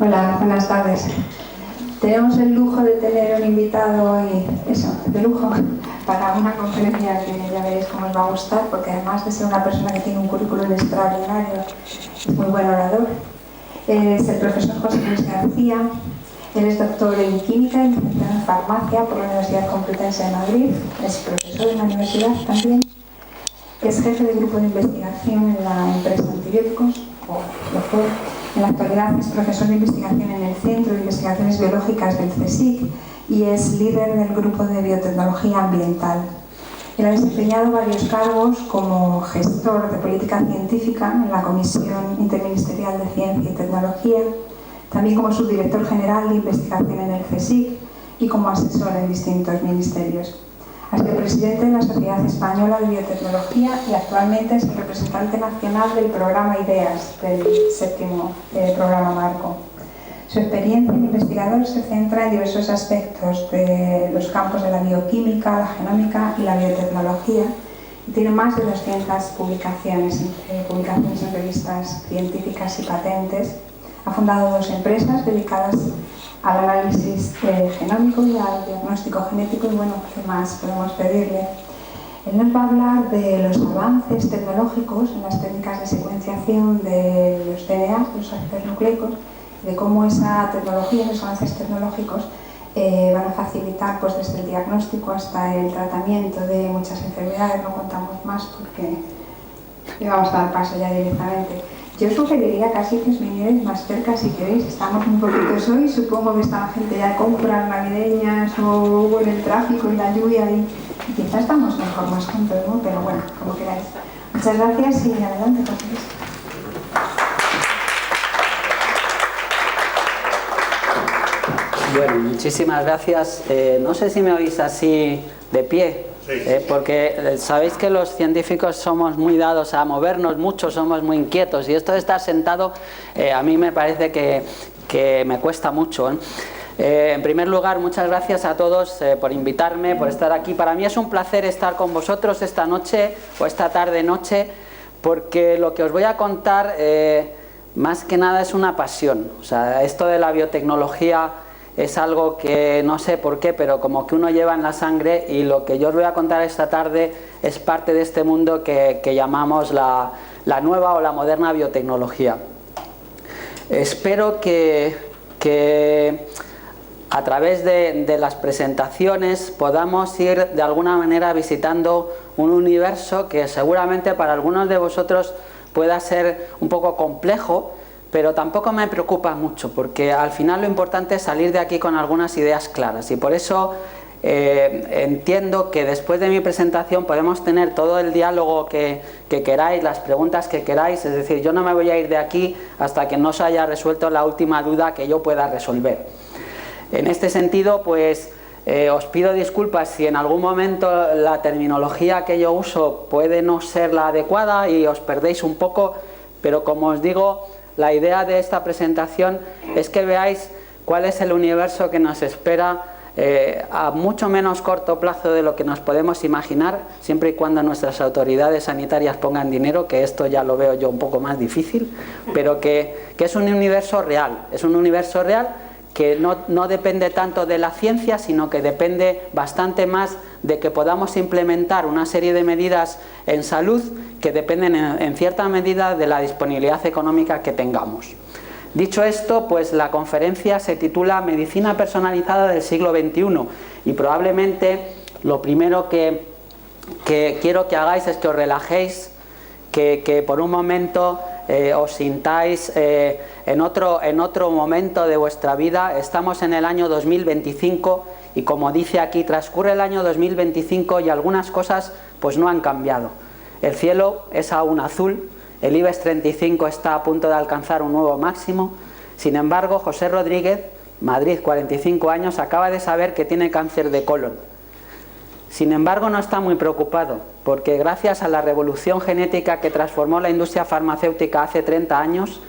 Hola, buenas tardes. Tenemos el lujo de tener un invitado hoy, de lujo, para una conferencia que ya veréis cómo os va a gustar, porque además de ser una persona que tiene un currículum extraordinario, es muy buen orador. Es el profesor José Luis García. Él es doctor en química y licenciado en farmacia por la Universidad Complutense de Madrid. Es profesor en la universidad también. Es jefe de grupo de investigación en la empresa Antibióticos, o lo fue. En la actualidad es profesor de investigación en el Centro de Investigaciones Biológicas del CSIC y es líder del grupo de biotecnología ambiental. Él ha desempeñado varios cargos como gestor de política científica en la Comisión Interministerial de Ciencia y Tecnología, también como subdirector general de investigación en el CSIC y como asesor en distintos ministerios. Ha sido presidente de la Sociedad Española de Biotecnología y actualmente es el representante nacional del programa IDEAS, del 7º programa marco. Su experiencia en investigador se centra en diversos aspectos de los campos de la bioquímica, la genómica y la biotecnología y tiene más de 200 publicaciones en revistas científicas y patentes. Ha fundado 2 empresas dedicadas al análisis genómico y al diagnóstico genético y bueno, ¿qué más podemos pedirle? Él nos va a hablar de los avances tecnológicos en las técnicas de secuenciación de los DNA, los ácidos nucleicos, de cómo esa tecnología, esos avances tecnológicos van a facilitar pues, desde el diagnóstico hasta el tratamiento de muchas enfermedades. No contamos más porque le vamos a dar paso ya directamente. Yo sugeriría casi que os vinierais más cerca si queréis. Estamos un poquito hoy, supongo que está la gente ya de compras navideñas o hubo en el tráfico y la lluvia y quizás estamos mejor más juntos, ¿no? Pero bueno, como queráis. Muchas gracias y adelante, José Luis. Bueno, muchísimas gracias. No sé si me oís así de pie. Porque sabéis que los científicos somos muy dados a movernos mucho, somos muy inquietos y esto de estar sentado a mí me parece que me cuesta mucho. En primer lugar, muchas gracias a todos por invitarme, por estar aquí. Para mí es un placer estar con vosotros esta noche o esta tarde-noche porque lo que os voy a contar más que nada es una pasión. O sea, esto de la biotecnología es algo que no sé por qué, pero como que uno lleva en la sangre y lo que yo os voy a contar esta tarde es parte de este mundo que llamamos la nueva o la moderna biotecnología. Espero que a través de las presentaciones podamos ir de alguna manera visitando un universo que seguramente para algunos de vosotros pueda ser un poco complejo, pero tampoco me preocupa mucho porque al final lo importante es salir de aquí con algunas ideas claras y por eso entiendo que después de mi presentación podemos tener todo el diálogo que queráis, las preguntas que queráis, es decir, yo no me voy a ir de aquí hasta que no se haya resuelto la última duda que yo pueda resolver. En este sentido, pues os pido disculpas si en algún momento la terminología que yo uso puede no ser la adecuada y os perdéis un poco, pero como os digo, la idea de esta presentación es que veáis cuál es el universo que nos espera a mucho menos corto plazo de lo que nos podemos imaginar, siempre y cuando nuestras autoridades sanitarias pongan dinero, que esto ya lo veo yo un poco más difícil, pero que es un universo real, que no depende tanto de la ciencia, sino que depende bastante más de que podamos implementar una serie de medidas en salud que dependen en cierta medida de la disponibilidad económica que tengamos. Dicho esto, pues la conferencia se titula Medicina personalizada del siglo XXI y probablemente lo primero que quiero que hagáis es que os relajéis, que por un momento os sintáis en otro momento de vuestra vida. Estamos en el año 2025 y como dice aquí, transcurre el año 2025 y algunas cosas pues no han cambiado. El cielo es aún azul, el IBEX 35 está a punto de alcanzar un nuevo máximo. Sin embargo, José Rodríguez, Madrid, 45 años, acaba de saber que tiene cáncer de colon. Sin embargo, no está muy preocupado, porque gracias a la revolución genética que transformó la industria farmacéutica hace 30 años,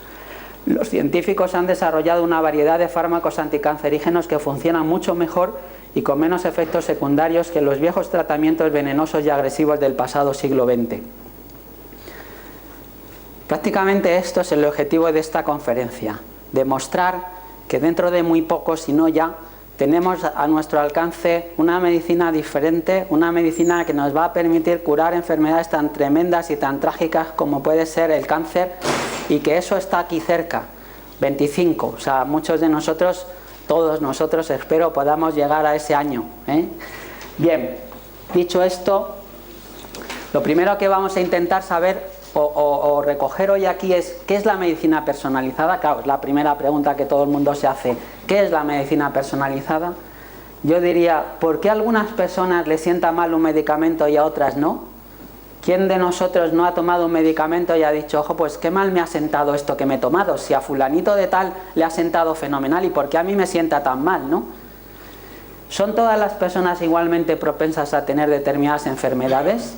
los científicos han desarrollado una variedad de fármacos anticancerígenos que funcionan mucho mejor y con menos efectos secundarios que los viejos tratamientos venenosos y agresivos del pasado siglo XX. Prácticamente esto es el objetivo de esta conferencia, demostrar que dentro de muy poco, si no ya, tenemos a nuestro alcance una medicina diferente, una medicina que nos va a permitir curar enfermedades tan tremendas y tan trágicas como puede ser el cáncer, y que eso está aquí cerca, 25, o sea, muchos de nosotros, todos nosotros espero podamos llegar a ese año, ¿eh? Bien, dicho esto, lo primero que vamos a intentar saber o recoger hoy aquí es ¿qué es la medicina personalizada? Claro, es la primera pregunta que todo el mundo se hace. ¿Qué es la medicina personalizada? Yo diría, ¿por qué a algunas personas les sienta mal un medicamento y a otras no? ¿Quién de nosotros no ha tomado un medicamento y ha dicho, ojo, pues qué mal me ha sentado esto que me he tomado? Si a fulanito de tal le ha sentado fenomenal, ¿y por qué a mí me sienta tan mal, no? ¿Son todas las personas igualmente propensas a tener determinadas enfermedades?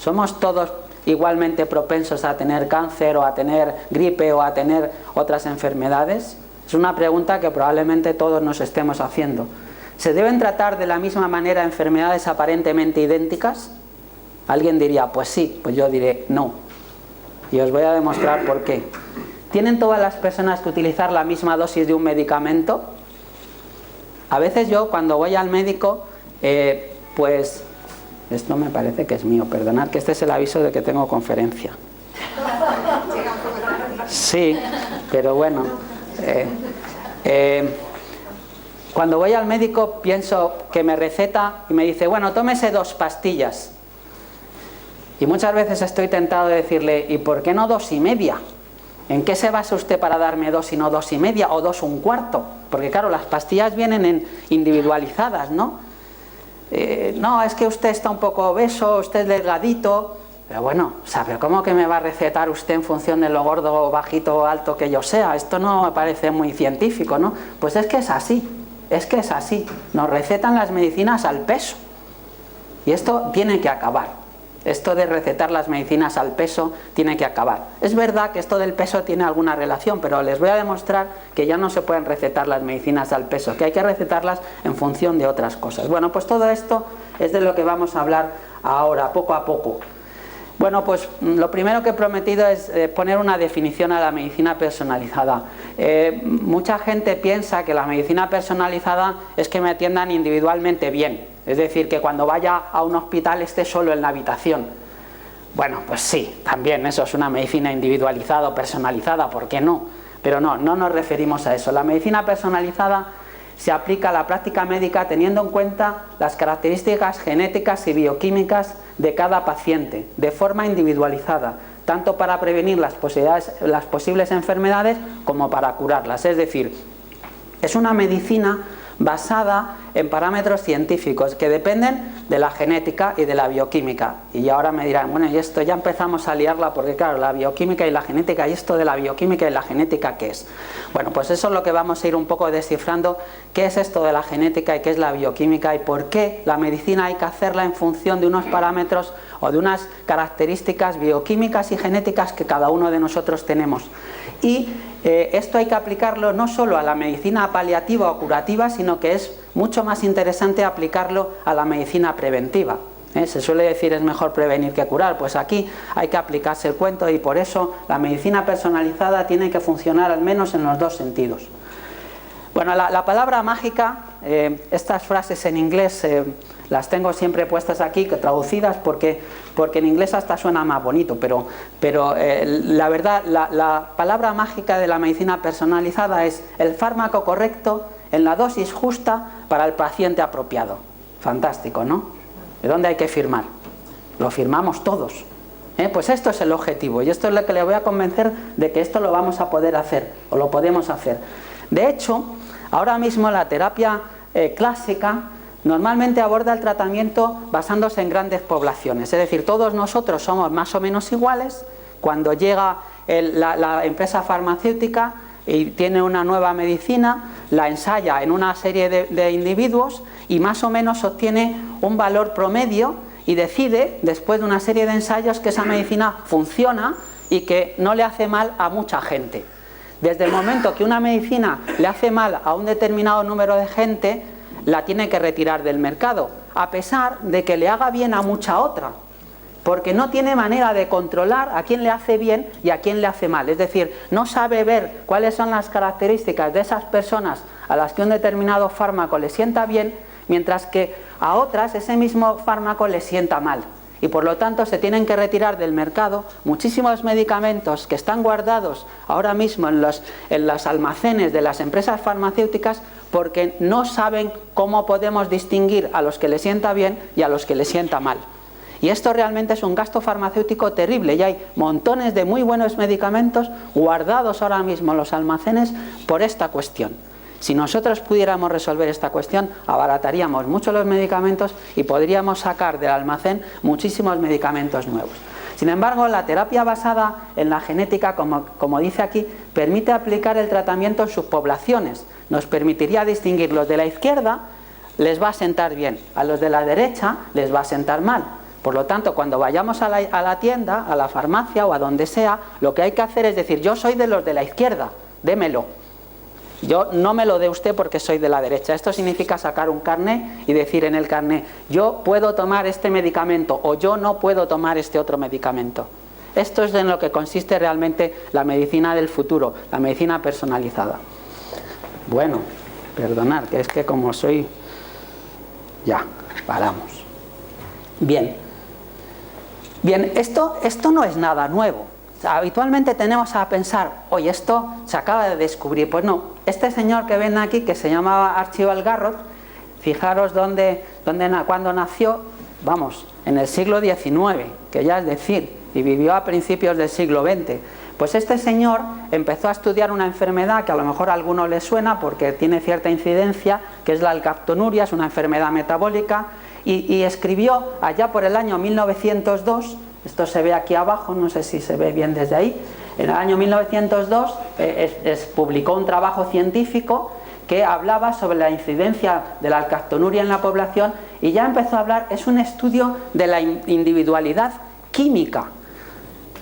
¿Somos todos igualmente propensos a tener cáncer o a tener gripe o a tener otras enfermedades? Es una pregunta que probablemente todos nos estemos haciendo. ¿Se deben tratar de la misma manera enfermedades aparentemente idénticas? Alguien diría, pues sí, pues yo diré no. Y os voy a demostrar por qué. ¿Tienen todas las personas que utilizar la misma dosis de un medicamento? A veces yo cuando voy al médico, pues... Esto me parece que es mío, perdonad que este es el aviso de que tengo conferencia. Sí, pero bueno. Cuando voy al médico pienso que me receta y me dice, bueno, tómese 2 pastillas. Y muchas veces estoy tentado de decirle, ¿y por qué no 2 y media? ¿En qué se basa usted para darme 2 y no 2 y media o 2 1/4? Porque claro, las pastillas vienen individualizadas, ¿no? No, es que usted está un poco obeso, usted es delgadito, pero bueno, ¿sabe cómo que me va a recetar usted en función de lo gordo, bajito o alto que yo sea? Esto no me parece muy científico, ¿no? Pues es que es así, nos recetan las medicinas al peso, y esto tiene que acabar. Esto de recetar las medicinas al peso tiene que acabar. Es verdad que esto del peso tiene alguna relación, pero les voy a demostrar que ya no se pueden recetar las medicinas al peso, que hay que recetarlas en función de otras cosas. Bueno, pues todo esto es de lo que vamos a hablar ahora, poco a poco. Bueno, pues lo primero que he prometido es poner una definición a la medicina personalizada. Mucha gente piensa que la medicina personalizada es que me atiendan individualmente bien. Es decir, que cuando vaya a un hospital esté solo en la habitación. Bueno, pues sí, también eso es una medicina individualizada o personalizada, ¿por qué no? Pero no nos referimos a eso. La medicina personalizada se aplica a la práctica médica teniendo en cuenta las características genéticas y bioquímicas de cada paciente, de forma individualizada, tanto para prevenir las posibles enfermedades como para curarlas. Es decir, es una medicina basada en parámetros científicos que dependen de la genética y de la bioquímica. Y ahora me dirán, bueno, y esto ya empezamos a liarla porque claro, la bioquímica y la genética, y esto de la bioquímica y la genética, ¿qué es? Bueno, pues eso es lo que vamos a ir un poco descifrando, qué es esto de la genética y qué es la bioquímica y por qué la medicina hay que hacerla en función de unos parámetros o de unas características bioquímicas y genéticas que cada uno de nosotros tenemos. Y esto hay que aplicarlo no solo a la medicina paliativa o curativa, sino que es mucho más interesante aplicarlo a la medicina preventiva. Se suele decir es mejor prevenir que curar, pues aquí hay que aplicarse el cuento y por eso la medicina personalizada tiene que funcionar al menos en los 2 sentidos. Bueno, la palabra mágica, estas frases en inglés las tengo siempre puestas aquí, traducidas porque en inglés hasta suena más bonito, pero la verdad, la palabra mágica de la medicina personalizada es el fármaco correcto en la dosis justa para el paciente apropiado. Fantástico, ¿no? ¿De dónde hay que firmar? Lo firmamos todos. Pues esto es el objetivo y esto es lo que le voy a convencer de que esto lo vamos a poder hacer o lo podemos hacer. De hecho, ahora mismo la terapia clásica normalmente aborda el tratamiento basándose en grandes poblaciones, es decir, todos nosotros somos más o menos iguales. Cuando llega la empresa farmacéutica y tiene una nueva medicina, la ensaya en una serie de individuos y más o menos obtiene un valor promedio y decide, después de una serie de ensayos, que esa medicina funciona y que no le hace mal a mucha gente. Desde el momento que una medicina le hace mal a un determinado número de gente, la tiene que retirar del mercado, a pesar de que le haga bien a mucha otra. porque no tiene manera de controlar a quién le hace bien y a quién le hace mal. Es decir, no sabe ver cuáles son las características de esas personas a las que un determinado fármaco le sienta bien, mientras que a otras ese mismo fármaco le sienta mal. Y por lo tanto se tienen que retirar del mercado muchísimos medicamentos que están guardados ahora mismo en los almacenes de las empresas farmacéuticas, porque no saben cómo podemos distinguir a los que le sienta bien y a los que le sienta mal. Y esto realmente es un gasto farmacéutico terrible, y hay montones de muy buenos medicamentos guardados ahora mismo en los almacenes por esta cuestión. Si nosotros pudiéramos resolver esta cuestión, abarataríamos mucho los medicamentos y podríamos sacar del almacén muchísimos medicamentos nuevos. Sin embargo, la terapia basada en la genética, como dice aquí, permite aplicar el tratamiento en subpoblaciones. Nos permitiría distinguir: los de la izquierda les va a sentar bien, a los de la derecha les va a sentar mal. Por lo tanto, cuando vayamos a la tienda, a la farmacia o a donde sea, lo que hay que hacer es decir: yo soy de los de la izquierda, démelo. Yo no me lo dé usted porque soy de la derecha. Esto significa sacar un carné y decir en el carné: yo puedo tomar este medicamento o yo no puedo tomar este otro medicamento. Esto es en lo que consiste realmente la medicina del futuro, la medicina personalizada. Bueno, perdonad, que es que como soy... Ya, paramos. Bien, esto no es nada nuevo. Habitualmente tenemos a pensar: oye, esto se acaba de descubrir. Pues no, este señor que ven aquí, que se llamaba Archibald Garrod, fijaros cuándo nació, vamos, en el siglo XIX, que ya es decir, y vivió a principios del siglo XX. Pues este señor empezó a estudiar una enfermedad que a lo mejor a alguno le suena porque tiene cierta incidencia, que es la alcaptonuria, es una enfermedad metabólica, y escribió allá por el año 1902, esto se ve aquí abajo, no sé si se ve bien desde ahí, en el año 1902 publicó un trabajo científico que hablaba sobre la incidencia de la alcaptonuria en la población, y ya empezó a hablar, es un estudio de la individualidad química.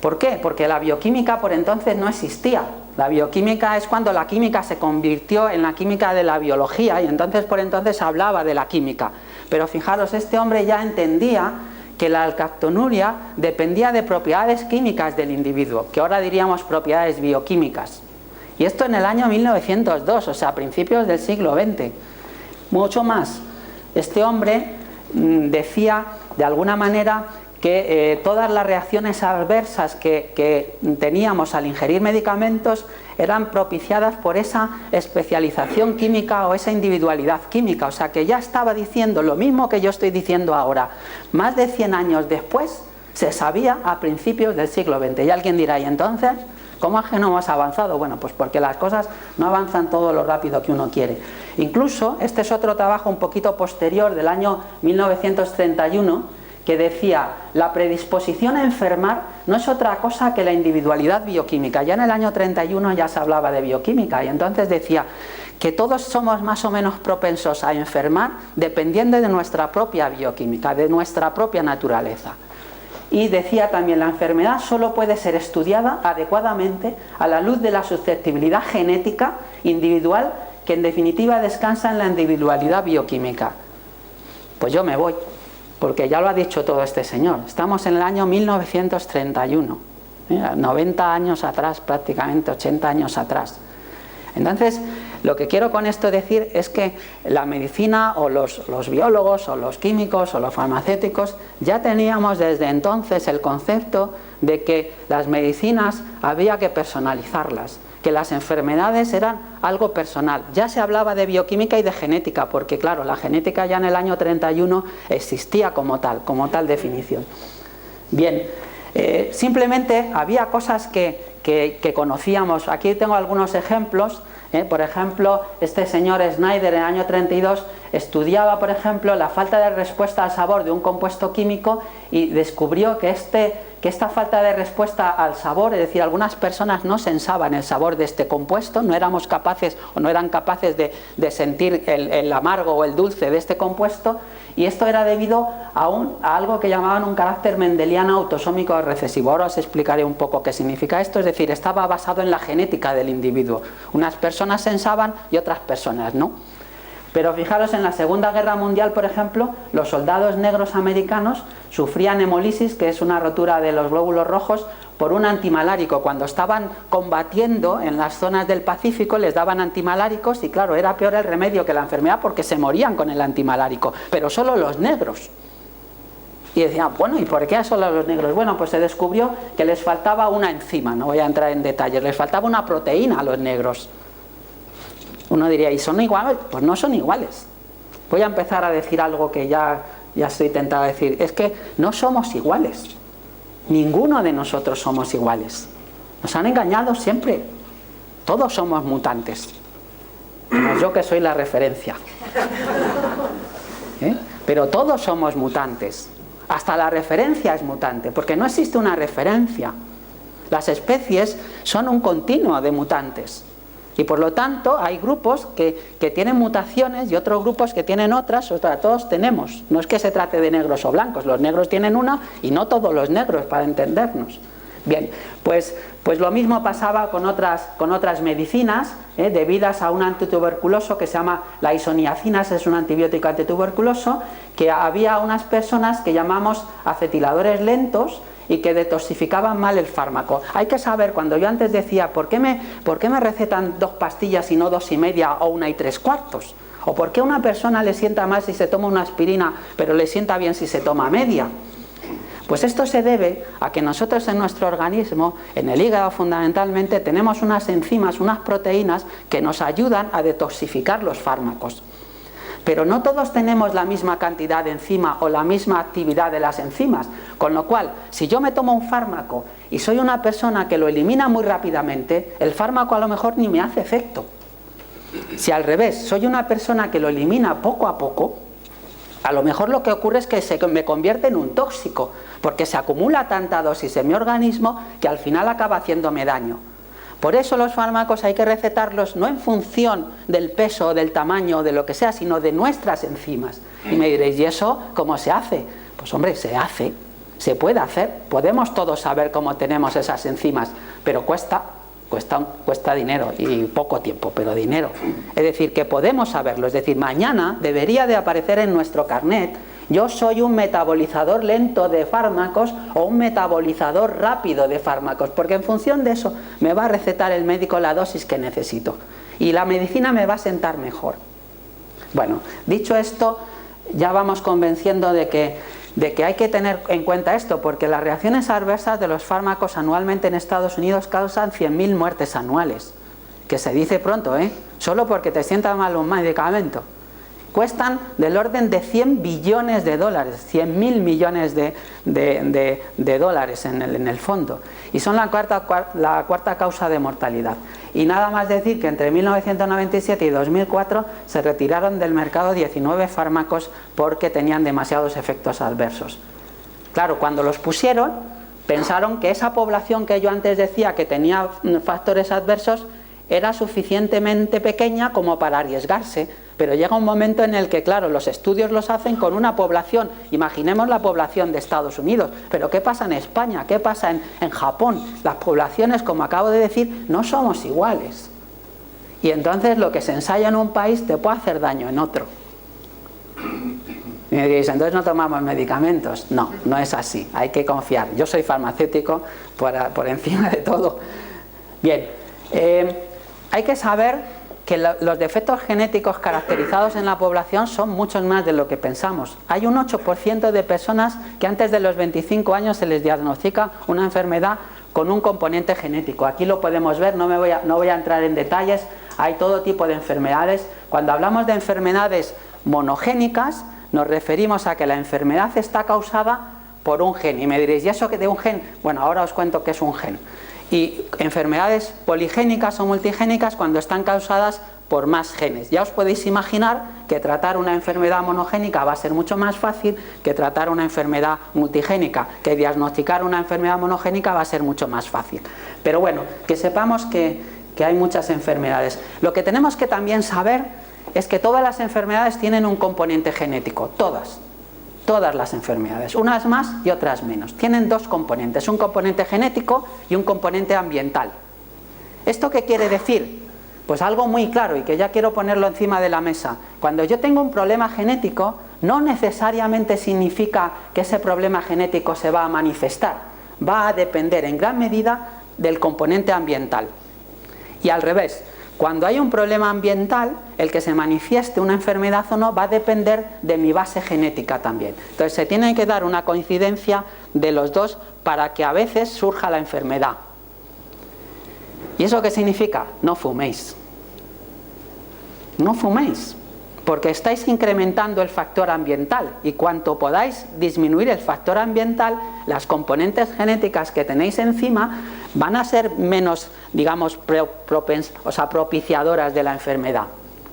¿Por qué? Porque la bioquímica por entonces no existía. La bioquímica es cuando la química se convirtió en la química de la biología, y entonces por entonces se hablaba de la química. Pero fijaros, este hombre ya entendía que la alcaptonuria dependía de propiedades químicas del individuo, que ahora diríamos propiedades bioquímicas. Y esto en el año 1902, o sea, a principios del siglo XX. Mucho más. Este hombre decía, de alguna manera, que todas las reacciones adversas que teníamos al ingerir medicamentos eran propiciadas por esa especialización química o esa individualidad química. O sea, que ya estaba diciendo lo mismo que yo estoy diciendo ahora. Más de 100 años después se sabía a principios del siglo XX. Y alguien dirá: ¿y entonces cómo es que no hemos avanzado? Bueno, pues porque las cosas no avanzan todo lo rápido que uno quiere. Incluso, este es otro trabajo un poquito posterior, del año 1931, que decía: la predisposición a enfermar no es otra cosa que la individualidad bioquímica. Ya en el año 31 ya se hablaba de bioquímica, y entonces decía que todos somos más o menos propensos a enfermar dependiendo de nuestra propia bioquímica, de nuestra propia naturaleza. Y decía también: la enfermedad solo puede ser estudiada adecuadamente a la luz de la susceptibilidad genética individual, que en definitiva descansa en la individualidad bioquímica. Pues yo me voy, porque ya lo ha dicho todo este señor. Estamos en el año 1931, 90 años atrás, prácticamente 80 años atrás. Entonces, lo que quiero con esto decir es que la medicina, o los biólogos, o los químicos, o los farmacéuticos, ya teníamos desde entonces el concepto de que las medicinas había que personalizarlas, que las enfermedades eran algo personal. Ya se hablaba de bioquímica y de genética, porque claro, la genética ya en el año 31 existía como tal definición. Bien, simplemente había cosas que conocíamos. Aquí tengo algunos ejemplos. Por ejemplo, este señor Snyder en el año 32 estudiaba, por ejemplo, la falta de respuesta al sabor de un compuesto químico, y descubrió que esta falta de respuesta al sabor, es decir, algunas personas no sensaban el sabor de este compuesto, no éramos capaces o no eran capaces de sentir el amargo o el dulce de este compuesto, y esto era debido a algo que llamaban un carácter mendeliano autosómico recesivo. Ahora os explicaré un poco qué significa esto. Es decir, estaba basado en la genética del individuo. Unas personas sensaban y otras personas no. Pero fijaros, en la Segunda Guerra Mundial, por ejemplo, los soldados negros americanos sufrían hemólisis, que es una rotura de los glóbulos rojos, por un antimalárico. Cuando estaban combatiendo en las zonas del Pacífico les daban antimaláricos y claro, era peor el remedio que la enfermedad porque se morían con el antimalárico, pero solo los negros. Y decían, bueno, ¿y por qué solo los negros? Bueno, pues se descubrió que les faltaba una enzima, no voy a entrar en detalles, les faltaba una proteína a los negros. Uno diría, ¿y son iguales? Pues no son iguales. Voy a empezar a decir algo que ya estoy tentado a decir, es que no somos iguales. Ninguno de nosotros somos iguales. Nos han engañado siempre. Todos somos mutantes. Menos yo que soy la referencia. Pero todos somos mutantes. Hasta la referencia es mutante, porque no existe una referencia. Las especies son un continuo de mutantes. Y por lo tanto hay grupos que tienen mutaciones y otros grupos que tienen otras, o sea, todos tenemos. No es que se trate de negros o blancos, los negros tienen una y no todos los negros, para entendernos. Bien, pues lo mismo pasaba con otras medicinas debidas a un antituberculoso que se llama la isoniacinas, es un antibiótico antituberculoso, que había unas personas que llamamos acetiladores lentos y que detoxificaban mal el fármaco. Hay que saber, cuando yo antes decía, ¿por qué me recetan 2 pastillas y no 2 1/2 o 1 3/4? ¿O por qué a una persona le sienta mal si se toma una aspirina, pero le sienta bien si se toma media? Pues esto se debe a que nosotros en nuestro organismo, en el hígado fundamentalmente, tenemos unas enzimas, unas proteínas que nos ayudan a detoxificar los fármacos. Pero no todos tenemos la misma cantidad de enzima o la misma actividad de las enzimas, con lo cual, si yo me tomo un fármaco y soy una persona que lo elimina muy rápidamente, el fármaco a lo mejor ni me hace efecto. Si al revés, soy una persona que lo elimina poco a poco, a lo mejor lo que ocurre es que me convierte en un tóxico, porque se acumula tanta dosis en mi organismo que al final acaba haciéndome daño. Por eso los fármacos hay que recetarlos no en función del peso, del tamaño, de lo que sea, sino de nuestras enzimas. Y me diréis, ¿y eso cómo se hace? Pues hombre, se hace, se puede hacer. Podemos todos saber cómo tenemos esas enzimas, pero cuesta dinero y poco tiempo, pero dinero. Es decir, que podemos saberlo. Es decir, mañana debería de aparecer en nuestro carnet, yo soy un metabolizador lento de fármacos o un metabolizador rápido de fármacos, porque en función de eso me va a recetar el médico la dosis que necesito y la medicina me va a sentar mejor. Bueno, dicho esto, ya vamos convenciendo de que hay que tener en cuenta esto, porque las reacciones adversas de los fármacos anualmente en Estados Unidos causan 100.000 muertes anuales, que se dice pronto, solo porque te sienta mal un medicamento. Cuestan del orden de 100 billones de dólares, 100.000 millones de dólares en el fondo, y son la cuarta causa de mortalidad. Y nada más decir que entre 1997 y 2004 se retiraron del mercado 19 fármacos porque tenían demasiados efectos adversos. Claro, cuando los pusieron, pensaron que esa población que yo antes decía que tenía factores adversos era suficientemente pequeña como para arriesgarse, pero llega un momento en el que, claro, los estudios los hacen con una población, imaginemos la población de Estados Unidos, pero ¿qué pasa en España? ¿Qué pasa en Japón? Las poblaciones, como acabo de decir, no somos iguales. Y entonces lo que se ensaya en un país te puede hacer daño en otro. Y me diréis, entonces no tomamos medicamentos. No, no es así, hay que confiar. Yo soy farmacéutico por encima de todo. Bien, hay que saber que los defectos genéticos caracterizados en la población son muchos más de lo que pensamos. Hay un 8% de personas que antes de los 25 años se les diagnostica una enfermedad con un componente genético. Aquí lo podemos ver, no voy a entrar en detalles, hay todo tipo de enfermedades. Cuando hablamos de enfermedades monogénicas, nos referimos a que la enfermedad está causada por un gen. Y me diréis, ¿y eso que de un gen? Bueno, ahora os cuento qué es un gen. Y enfermedades poligénicas o multigénicas cuando están causadas por más genes. Ya os podéis imaginar que tratar una enfermedad monogénica va a ser mucho más fácil que tratar una enfermedad multigénica, que diagnosticar una enfermedad monogénica va a ser mucho más fácil. Pero bueno, que sepamos que hay muchas enfermedades. Lo que tenemos que también saber es que todas las enfermedades tienen un componente genético, todas las enfermedades, unas más y otras menos. Tienen 2 componentes, un componente genético y un componente ambiental. ¿Esto qué quiere decir? Pues algo muy claro y que ya quiero ponerlo encima de la mesa. Cuando yo tengo un problema genético, no necesariamente significa que ese problema genético se va a manifestar. Va a depender en gran medida del componente ambiental. Y al revés, cuando hay un problema ambiental, el que se manifieste una enfermedad o no va a depender de mi base genética también. Entonces se tiene que dar una coincidencia de los dos para que a veces surja la enfermedad. ¿Y eso qué significa? No fuméis. No fuméis, porque estáis incrementando el factor ambiental, y cuanto podáis disminuir el factor ambiental, las componentes genéticas que tenéis encima van a ser menos, digamos, propiciadoras de la enfermedad.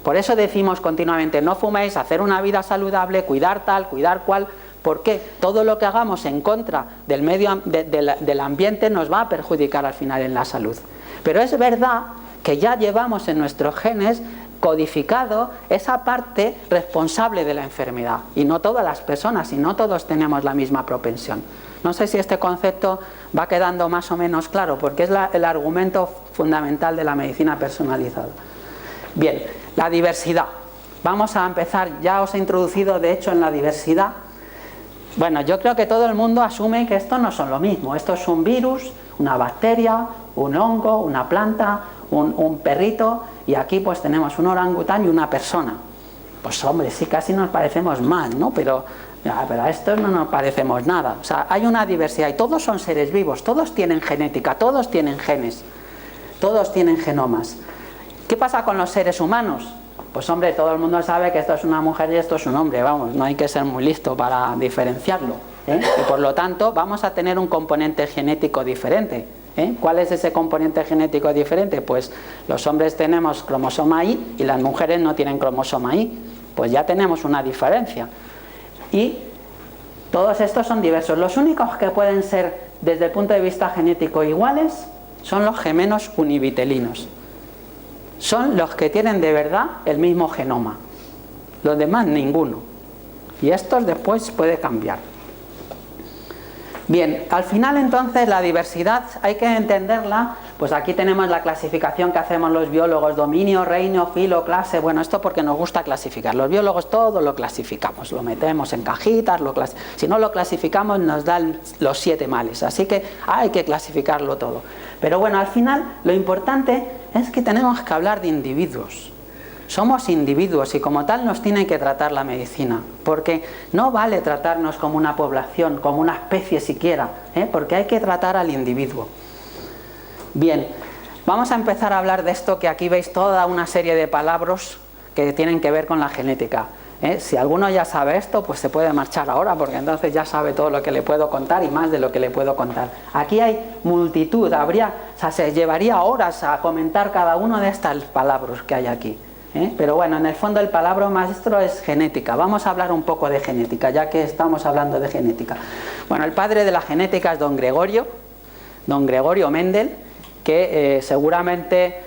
Por eso decimos continuamente, no fuméis, hacer una vida saludable, cuidar tal, cuidar cual, porque todo lo que hagamos en contra del medio del ambiente nos va a perjudicar al final en la salud. Pero es verdad que ya llevamos en nuestros genes codificado esa parte responsable de la enfermedad, y no todas las personas, y no todos tenemos la misma propensión. No sé si este concepto va quedando más o menos claro, porque es el argumento fundamental de la medicina personalizada. Bien, la diversidad. Vamos a empezar, ya os he introducido de hecho en la diversidad. Bueno, yo creo que todo el mundo asume que esto no son lo mismo. Esto es un virus, una bacteria, un hongo, una planta, un perrito, y aquí pues tenemos un orangután y una persona. Pues hombre, sí, casi nos parecemos más, ¿no? Pero a estos no nos parecemos nada. O sea, hay una diversidad y todos son seres vivos, todos tienen genética, todos tienen genes, todos tienen genomas. ¿Qué pasa con los seres humanos? Pues hombre, todo el mundo sabe que esto es una mujer y esto es un hombre, vamos, no hay que ser muy listo para diferenciarlo, ¿eh? Y por lo tanto vamos a tener un componente genético diferente, ¿eh? ¿Cuál es ese componente genético diferente? Pues los hombres tenemos cromosoma Y y las mujeres no tienen cromosoma Y, pues ya tenemos una diferencia. Y todos estos son diversos. Los únicos que pueden ser desde el punto de vista genético iguales son los gemelos univitelinos. Son los que tienen de verdad el mismo genoma. Los demás ninguno. Y estos después puede cambiar. Bien, al final entonces la diversidad hay que entenderla, pues aquí tenemos la clasificación que hacemos los biólogos, dominio, reino, filo, clase, bueno, esto porque nos gusta clasificar, los biólogos todo lo clasificamos, lo metemos en cajitas, si no lo clasificamos nos dan los 7 males, así que hay que clasificarlo todo. Pero bueno, al final lo importante es que tenemos que hablar de individuos. Somos individuos y como tal nos tiene que tratar la medicina, porque no vale tratarnos como una población, como una especie siquiera, porque hay que tratar al individuo. Bien, vamos a empezar a hablar de esto, que aquí veis toda una serie de palabras que tienen que ver con la genética. Si alguno ya sabe esto, pues se puede marchar ahora, porque entonces ya sabe todo lo que le puedo contar y más de lo que le puedo contar. Aquí hay multitud, se llevaría horas a comentar cada una de estas palabras que hay aquí. Pero bueno, en el fondo el palabra maestro es genética. Vamos a hablar un poco de genética, ya que estamos hablando de genética. Bueno, el padre de la genética es don Gregorio Mendel, que seguramente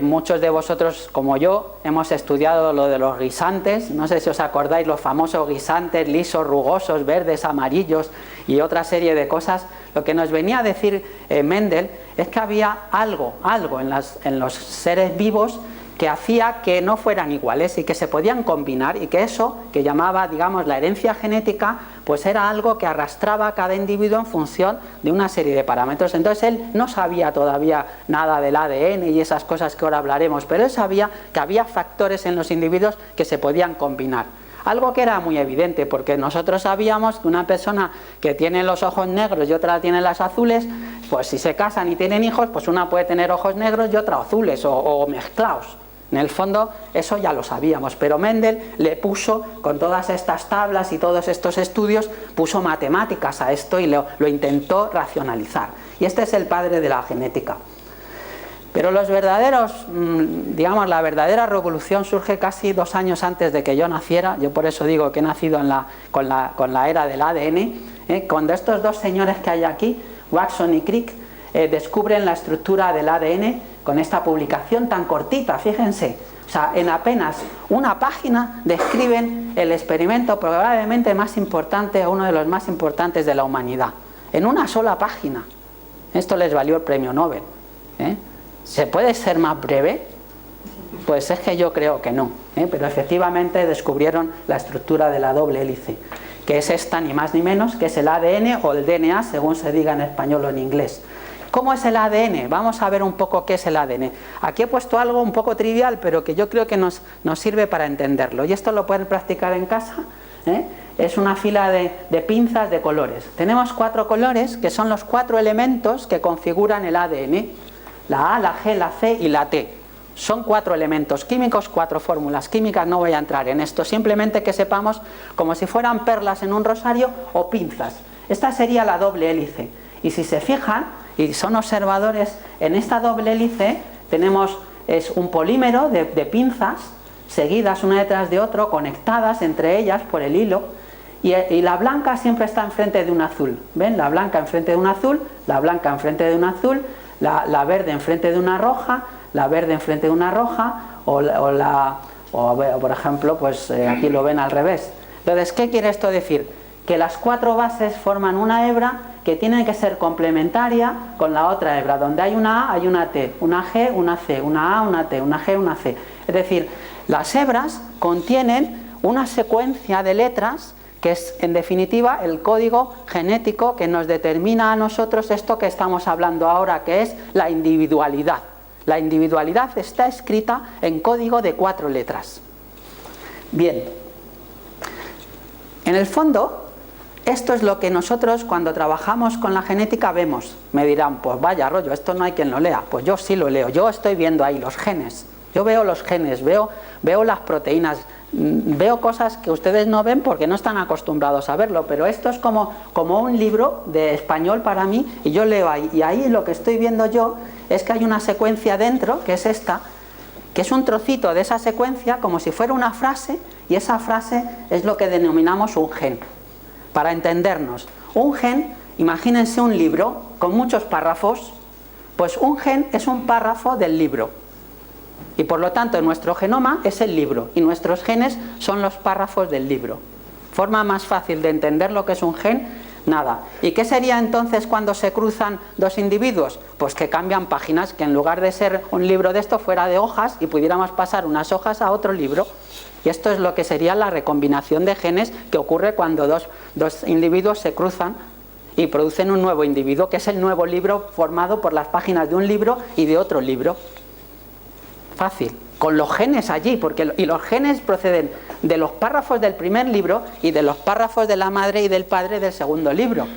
muchos de vosotros, como yo, hemos estudiado lo de los guisantes. No sé si os acordáis, los famosos guisantes lisos, rugosos, verdes, amarillos y otra serie de cosas. Lo que nos venía a decir Mendel es que había algo en los seres vivos que hacía que no fueran iguales y que se podían combinar, y que eso, que llamaba, digamos, la herencia genética, pues era algo que arrastraba a cada individuo en función de una serie de parámetros. Entonces él no sabía todavía nada del ADN y esas cosas que ahora hablaremos, pero él sabía que había factores en los individuos que se podían combinar. Algo que era muy evidente, porque nosotros sabíamos que una persona que tiene los ojos negros y otra tiene las azules, pues si se casan y tienen hijos, pues una puede tener ojos negros y otra azules o mezclados. En el fondo eso ya lo sabíamos, pero Mendel le puso, con todas estas tablas y todos estos estudios, puso matemáticas a esto y lo intentó racionalizar. Y este es el padre de la genética. Pero los verdaderos, digamos, la verdadera revolución surge casi 2 años antes de que yo naciera. Yo por eso digo que he nacido con la era del ADN, cuando estos dos señores que hay aquí, Watson y Crick, descubren la estructura del ADN con esta publicación tan cortita, fíjense. O sea, en apenas una página describen el experimento probablemente más importante, o uno de los más importantes de la humanidad. En una sola página. Esto les valió el premio Nobel. ¿Se puede ser más breve? Pues es que yo creo que no, pero efectivamente descubrieron la estructura de la doble hélice, que es esta ni más ni menos, que es el ADN o el DNA, según se diga en español o en inglés. ¿Cómo es el ADN? Vamos a ver un poco qué es el ADN. Aquí he puesto algo un poco trivial, pero que yo creo que nos sirve para entenderlo. Y esto lo pueden practicar en casa. Es una fila de pinzas de colores. Tenemos 4 colores, que son los 4 elementos que configuran el ADN. La A, la G, la C y la T. Son 4 elementos químicos, 4 fórmulas químicas. No voy a entrar en esto. Simplemente que sepamos como si fueran perlas en un rosario o pinzas. Esta sería la doble hélice. Y si se fijan, y son observadores, en esta doble hélice es un polímero de pinzas seguidas una detrás de otro, conectadas entre ellas por el hilo, y la blanca siempre está enfrente de un azul. ¿Ven? La blanca enfrente de un azul, la blanca enfrente de un azul, la verde enfrente de una roja, la verde enfrente de una roja, o por ejemplo, pues aquí lo ven al revés. Entonces, ¿qué quiere esto decir? Que las 4 bases forman una hebra que tiene que ser complementaria con la otra hebra. Donde hay una A, hay una T, una G, una C, una A, una T, una G, una C. Es decir, las hebras contienen una secuencia de letras que es, en definitiva, el código genético que nos determina a nosotros esto que estamos hablando ahora, que es la individualidad. La individualidad está escrita en código de 4 letras. Bien. En el fondo, esto es lo que nosotros cuando trabajamos con la genética vemos. Me dirán, pues vaya rollo, esto no hay quien lo lea. Pues yo sí lo leo, yo estoy viendo ahí los genes. Yo veo los genes, veo las proteínas, veo cosas que ustedes no ven porque no están acostumbrados a verlo, pero esto es como un libro de español para mí, y yo leo ahí, y ahí lo que estoy viendo yo es que hay una secuencia dentro, que es esta, que es un trocito de esa secuencia como si fuera una frase, y esa frase es lo que denominamos un gen. Para entendernos, un gen, imagínense un libro con muchos párrafos, pues un gen es un párrafo del libro. Y por lo tanto nuestro genoma es el libro y nuestros genes son los párrafos del libro. Forma más fácil de entender lo que es un gen, nada. ¿Y qué sería entonces cuando se cruzan 2 individuos? Pues que cambian páginas, que en lugar de ser un libro de esto fuera de hojas y pudiéramos pasar unas hojas a otro libro. Y esto es lo que sería la recombinación de genes que ocurre cuando dos individuos se cruzan y producen un nuevo individuo, que es el nuevo libro formado por las páginas de un libro y de otro libro. Fácil, con los genes allí, y los genes proceden de los párrafos del primer libro y de los párrafos de la madre y del padre del segundo libro.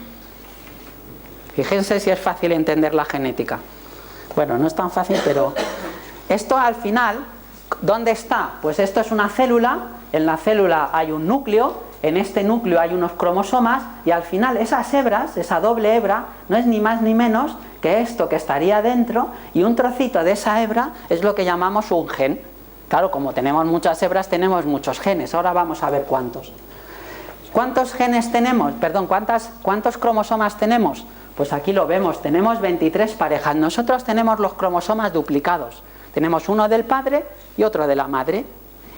Fíjense si es fácil entender la genética. Bueno, no es tan fácil, pero esto al final, ¿dónde está? Pues esto es una célula, en la célula hay un núcleo, en este núcleo hay unos cromosomas, y al final esas hebras, esa doble hebra, no es ni más ni menos que esto que estaría dentro, y un trocito de esa hebra es lo que llamamos un gen. Claro, como tenemos muchas hebras, tenemos muchos genes. Ahora vamos a ver cuántos. ¿Cuántos genes tenemos? Perdón, ¿cuántos cromosomas tenemos? Pues aquí lo vemos, tenemos 23 parejas. Nosotros tenemos los cromosomas duplicados. Tenemos uno del padre y otro de la madre.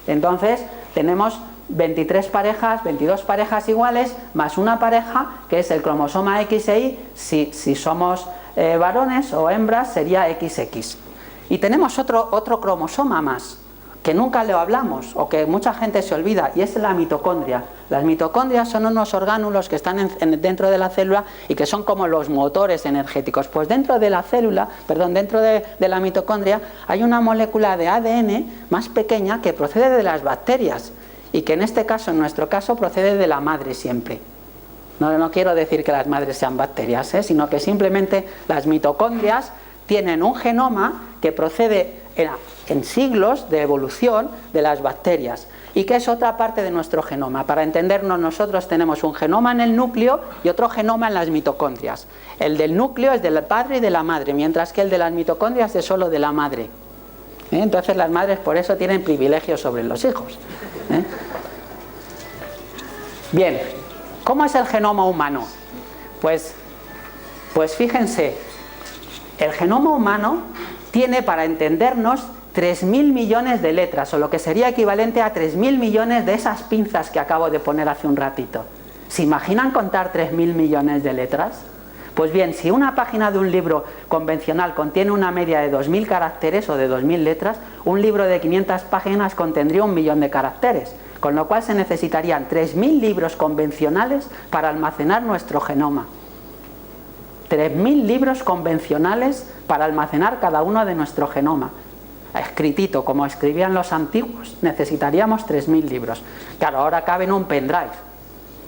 Entonces, tenemos 23 parejas, 22 parejas iguales, más una pareja que es el cromosoma X e Y. Si somos varones o hembras sería XX. Y tenemos otro cromosoma más, que nunca lo hablamos o que mucha gente se olvida, y es la mitocondria. Las mitocondrias son unos orgánulos que están dentro de la célula y que son como los motores energéticos. Pues dentro de la célula, dentro de la mitocondria hay una molécula de ADN más pequeña que procede de las bacterias y que en este caso, en nuestro caso, procede de la madre siempre. No quiero decir que las madres sean bacterias, sino que simplemente las mitocondrias tienen un genoma que procede en siglos de evolución de las bacterias y que es otra parte de nuestro genoma. Para entendernos, nosotros tenemos un genoma en el núcleo y otro genoma en las mitocondrias. El del núcleo es del padre y de la madre, mientras que el de las mitocondrias es solo de la madre. Entonces las madres por eso tienen privilegios sobre los hijos. Bien, ¿cómo es el genoma humano? Pues fíjense, el genoma humano tiene, para entendernos, 3.000 millones de letras, o lo que sería equivalente a 3.000 millones de esas pinzas que acabo de poner hace un ratito. ¿Se imaginan contar 3.000 millones de letras? Pues bien, si una página de un libro convencional contiene una media de 2000 caracteres o de 2000 letras, un libro de 500 páginas contendría 1 millón de caracteres, con lo cual se necesitarían 3000 libros convencionales para almacenar nuestro genoma. 3000 libros convencionales para almacenar cada uno de nuestro genoma. Escritito, como escribían los antiguos, necesitaríamos 3000 libros. Claro, ahora cabe en un pendrive,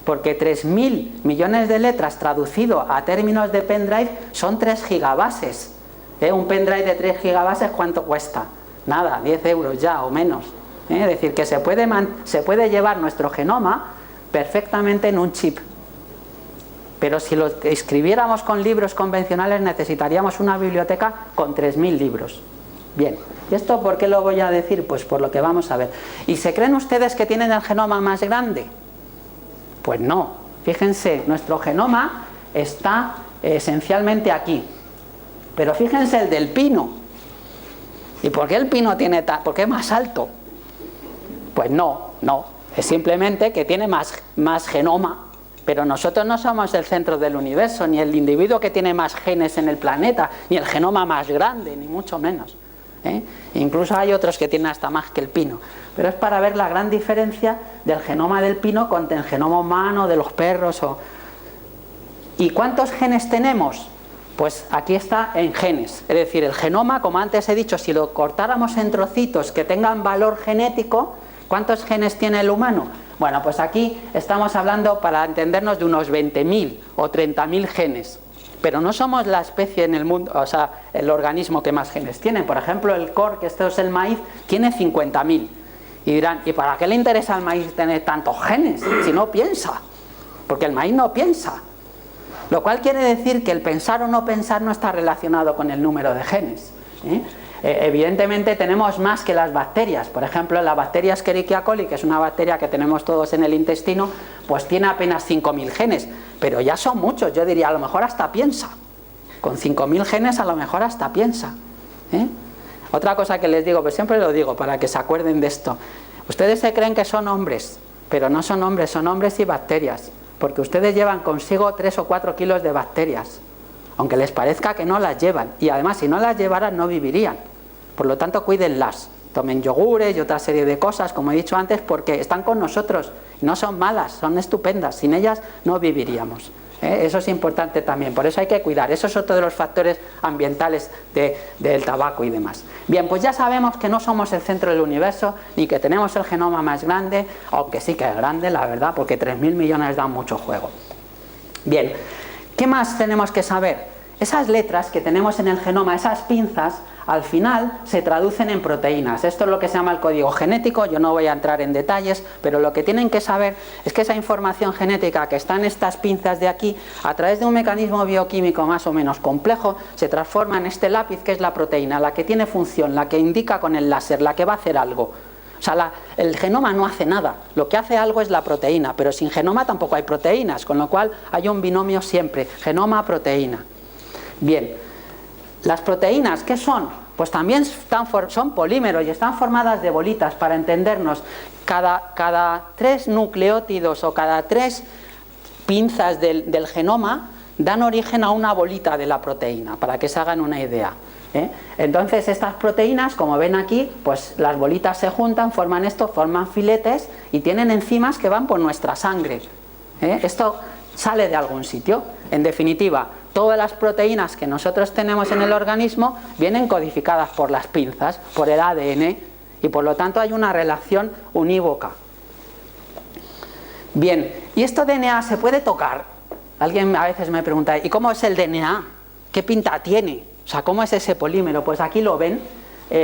porque 3000 millones de letras traducido a términos de pendrive son 3 gigabases. Un pendrive de 3 gigabases, ¿cuánto cuesta? Nada, 10 euros ya o menos. Es decir, que se puede llevar nuestro genoma perfectamente en un chip. Pero si lo escribiéramos con libros convencionales necesitaríamos una biblioteca con 3000 libros. Bien, ¿y esto por qué lo voy a decir? Pues por lo que vamos a ver. ¿Y se creen ustedes que tienen el genoma más grande? Pues no. Fíjense, nuestro genoma está esencialmente aquí. Pero fíjense el del pino. ¿Y por qué el pino tiene por qué es más alto? Pues no. Es simplemente que tiene más genoma. Pero nosotros no somos el centro del universo, ni el individuo que tiene más genes en el planeta, ni el genoma más grande, ni mucho menos. Incluso hay otros que tienen hasta más que el pino. Pero es para ver la gran diferencia del genoma del pino con el genoma humano, de los perros. ¿Y cuántos genes tenemos? Pues aquí está en genes. Es decir, el genoma, como antes he dicho, si lo cortáramos en trocitos que tengan valor genético, ¿cuántos genes tiene el humano? Bueno, pues aquí estamos hablando, para entendernos, de unos 20.000 o 30.000 genes. Pero no somos la especie en el mundo, o sea, el organismo que más genes tiene. Por ejemplo, el cor, que esto es el maíz, tiene 50.000. Y dirán, ¿y para qué le interesa al maíz tener tantos genes si no piensa? Porque el maíz no piensa. Lo cual quiere decir que el pensar o no pensar no está relacionado con el número de genes. Evidentemente tenemos más que las bacterias. Por ejemplo, la bacteria Escherichia coli, que es una bacteria que tenemos todos en el intestino, pues tiene apenas 5.000 genes, pero ya son muchos. Yo diría, a lo mejor hasta piensa. Con 5.000 genes a lo mejor hasta piensa. Otra cosa que les digo, pues siempre lo digo para que se acuerden de esto. Ustedes se creen que son hombres, pero no son hombres y bacterias, porque ustedes llevan consigo 3 o 4 kilos de bacterias, aunque les parezca que no las llevan, y además si no las llevaran no vivirían. Por lo tanto, cuídenlas, tomen yogures y otra serie de cosas, como he dicho antes, porque están con nosotros, no son malas, son estupendas, sin ellas no viviríamos. Eso es importante también, por eso hay que cuidar. Eso es otro de los factores ambientales del tabaco y demás. Bien, pues ya sabemos que no somos el centro del universo, ni que tenemos el genoma más grande, aunque sí que es grande, la verdad, porque 3.000 millones dan mucho juego. Bien, ¿qué más tenemos que saber? Esas letras que tenemos en el genoma, esas pinzas, al final se traducen en proteínas. Esto es lo que se llama el código genético. Yo no voy a entrar en detalles, pero lo que tienen que saber es que esa información genética que está en estas pinzas de aquí, a través de un mecanismo bioquímico más o menos complejo, se transforma en este lápiz que es la proteína, la que tiene función, la que indica con el láser, la que va a hacer algo. O sea, el genoma no hace nada, lo que hace algo es la proteína, pero sin genoma tampoco hay proteínas, con lo cual hay un binomio siempre, genoma-proteína. Bien, las proteínas, ¿qué son? Pues también son polímeros y están formadas de bolitas, para entendernos. Cada 3 nucleótidos o cada 3 pinzas del genoma dan origen a una bolita de la proteína, para que se hagan una idea. Entonces estas proteínas, como ven aquí, pues las bolitas se juntan, forman esto, forman filetes y tienen enzimas que van por nuestra sangre. Esto sale de algún sitio. En definitiva, todas las proteínas que nosotros tenemos en el organismo vienen codificadas por las pinzas, por el ADN, y por lo tanto hay una relación unívoca. Bien, ¿y esto DNA se puede tocar? Alguien a veces me pregunta, ¿y cómo es el DNA? ¿Qué pinta tiene? O sea, ¿cómo es ese polímero? Pues aquí lo ven.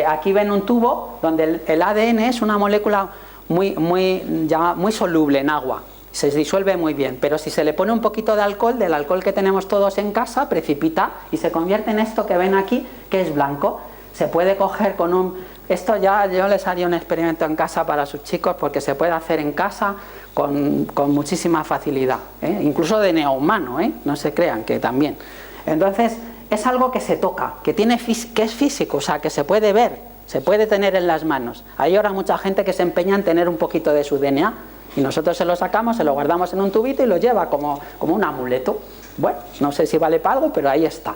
Aquí ven un tubo donde el ADN es una molécula muy soluble en agua. Se disuelve muy bien, pero si se le pone un poquito de alcohol, del alcohol que tenemos todos en casa, precipita y se convierte en esto que ven aquí, que es blanco. Se puede coger con un... Esto ya yo les haría un experimento en casa para sus chicos, porque se puede hacer en casa con muchísima facilidad. Incluso DNA humano, no se crean que también. Entonces, es algo que se toca, que es físico, o sea, que se puede ver, se puede tener en las manos. Hay ahora mucha gente que se empeña en tener un poquito de su DNA, Y nosotros se lo sacamos, se lo guardamos en un tubito y lo lleva como un amuleto. Bueno, no sé si vale para algo, pero ahí está.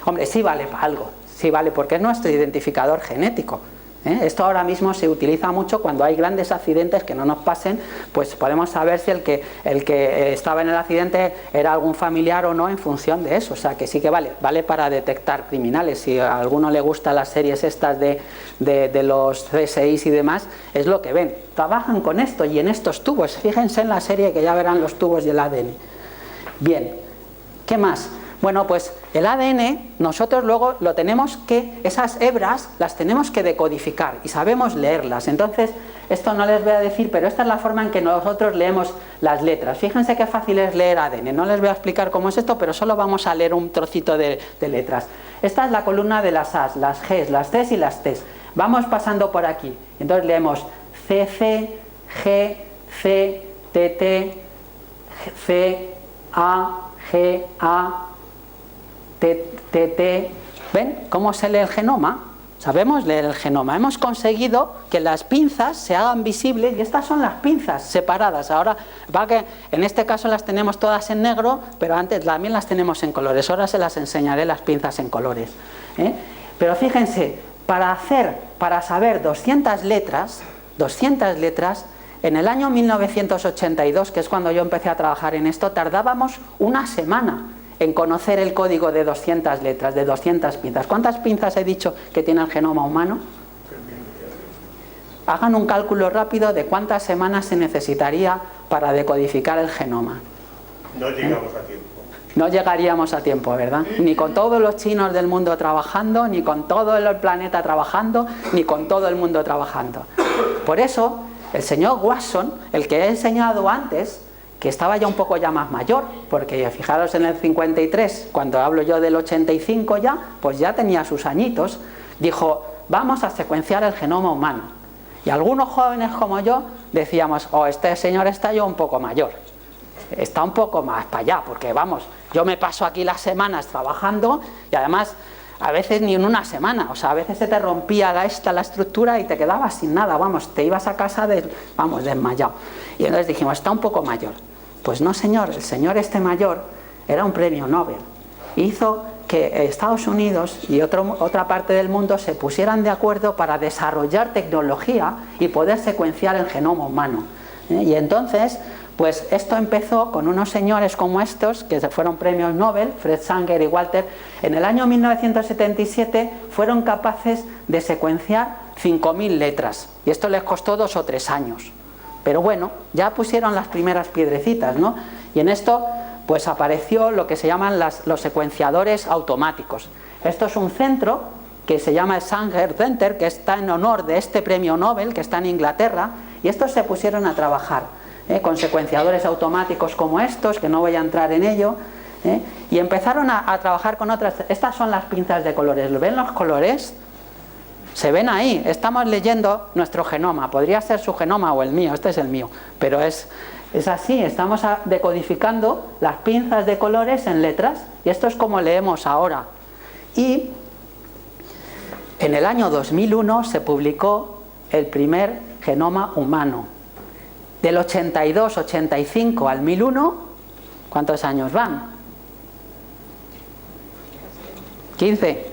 Hombre, sí vale para algo, sí vale, porque es nuestro identificador genético. Esto ahora mismo se utiliza mucho cuando hay grandes accidentes que no nos pasen, pues podemos saber si el que estaba en el accidente era algún familiar o no en función de eso. O sea que sí que vale para detectar criminales. Si a alguno le gustan las series estas de los CSIs y demás, es lo que ven. Trabajan con esto y en estos tubos. Fíjense en la serie que ya verán los tubos y el ADN. Bien, ¿qué más? Bueno, pues el ADN nosotros luego lo tenemos que, esas hebras las tenemos que decodificar y sabemos leerlas. Entonces, esto no les voy a decir, pero esta es la forma en que nosotros leemos las letras. Fíjense qué fácil es leer ADN. No les voy a explicar cómo es esto, pero solo vamos a leer un trocito de letras. Esta es la columna de las A's, las G's, las T's y las T's. Vamos pasando por aquí. Entonces leemos CC, G, C, TT, C, A, G, A, TT. ¿Ven cómo se lee el genoma? Sabemos leer el genoma. Hemos conseguido que las pinzas se hagan visibles y estas son las pinzas separadas. Ahora, va que en este caso las tenemos todas en negro, pero antes también las tenemos en colores. Ahora se las enseñaré las pinzas en colores. Pero fíjense, para saber 200 letras, en el año 1982, que es cuando yo empecé a trabajar en esto, tardábamos una semana en conocer el código de 200 letras, de 200 pinzas. ¿Cuántas pinzas he dicho que tiene el genoma humano? Hagan un cálculo rápido de cuántas semanas se necesitaría para decodificar el genoma. No llegamos a tiempo. No llegaríamos a tiempo, ¿verdad? Ni con todos los chinos del mundo trabajando, ni con todo el planeta trabajando, ni con todo el mundo trabajando. Por eso, el señor Watson, el que he enseñado antes, que estaba ya un poco ya más mayor, porque fijaros en el 53, cuando hablo yo del 85 ya, pues ya tenía sus añitos, dijo, vamos a secuenciar el genoma humano. Y algunos jóvenes como yo decíamos, este señor está ya un poco mayor, está un poco más para allá, porque vamos, yo me paso aquí las semanas trabajando y además a veces ni en una semana, o sea, a veces se te rompía la estructura y te quedabas sin nada, vamos, te ibas a casa desmayado. Y entonces dijimos, está un poco mayor. Pues no, señor, el señor mayor era un premio Nobel. Hizo que Estados Unidos y otra parte del mundo se pusieran de acuerdo para desarrollar tecnología y poder secuenciar el genoma humano. Y entonces, pues esto empezó con unos señores como estos, que fueron premios Nobel, Fred Sanger y Walter. En el año 1977 fueron capaces de secuenciar 5.000 letras. Y esto les costó 2 o 3 años. Pero bueno, ya pusieron las primeras piedrecitas, ¿no? Y en esto pues apareció lo que se llaman los secuenciadores automáticos. Esto es un centro que se llama el Sanger Center, que está en honor de este premio Nobel, que está en Inglaterra, y estos se pusieron a trabajar con secuenciadores automáticos como estos, que no voy a entrar en ello, y empezaron a trabajar con otras. Estas son las pinzas de colores. ¿Ven los colores? Se ven ahí, estamos leyendo nuestro genoma, podría ser su genoma o el mío, este es el mío, pero es así, estamos decodificando las pinzas de colores en letras y esto es como leemos ahora. Y en el año 2001 se publicó el primer genoma humano. Del 82, 85 al 1001, ¿cuántos años van? 15.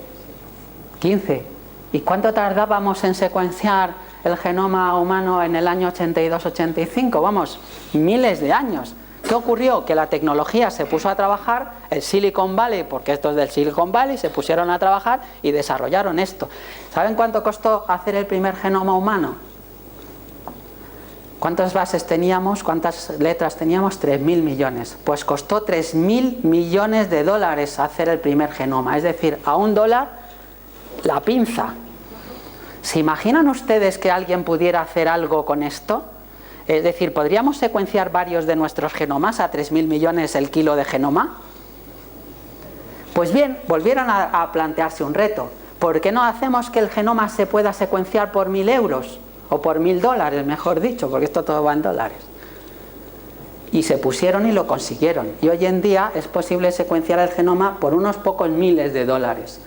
¿Y cuánto tardábamos en secuenciar el genoma humano en el año 82-85? Vamos, miles de años. ¿Qué ocurrió? Que la tecnología se puso a trabajar, el Silicon Valley, porque estos del Silicon Valley se pusieron a trabajar y desarrollaron esto. ¿Saben cuánto costó hacer el primer genoma humano? ¿Cuántas bases teníamos? ¿Cuántas letras teníamos? 3.000 millones. Pues costó 3.000 millones de dólares hacer el primer genoma. Es decir, a $1 la pinza. ¿Se imaginan ustedes que alguien pudiera hacer algo con esto? Es decir, ¿podríamos secuenciar varios de nuestros genomas a 3.000 millones el kilo de genoma? Pues bien, volvieron a plantearse un reto. ¿Por qué no hacemos que el genoma se pueda secuenciar por 1.000 euros? O por $1.000, mejor dicho, porque esto todo va en dólares. Y se pusieron y lo consiguieron. Y hoy en día es posible secuenciar el genoma por unos pocos miles de dólares.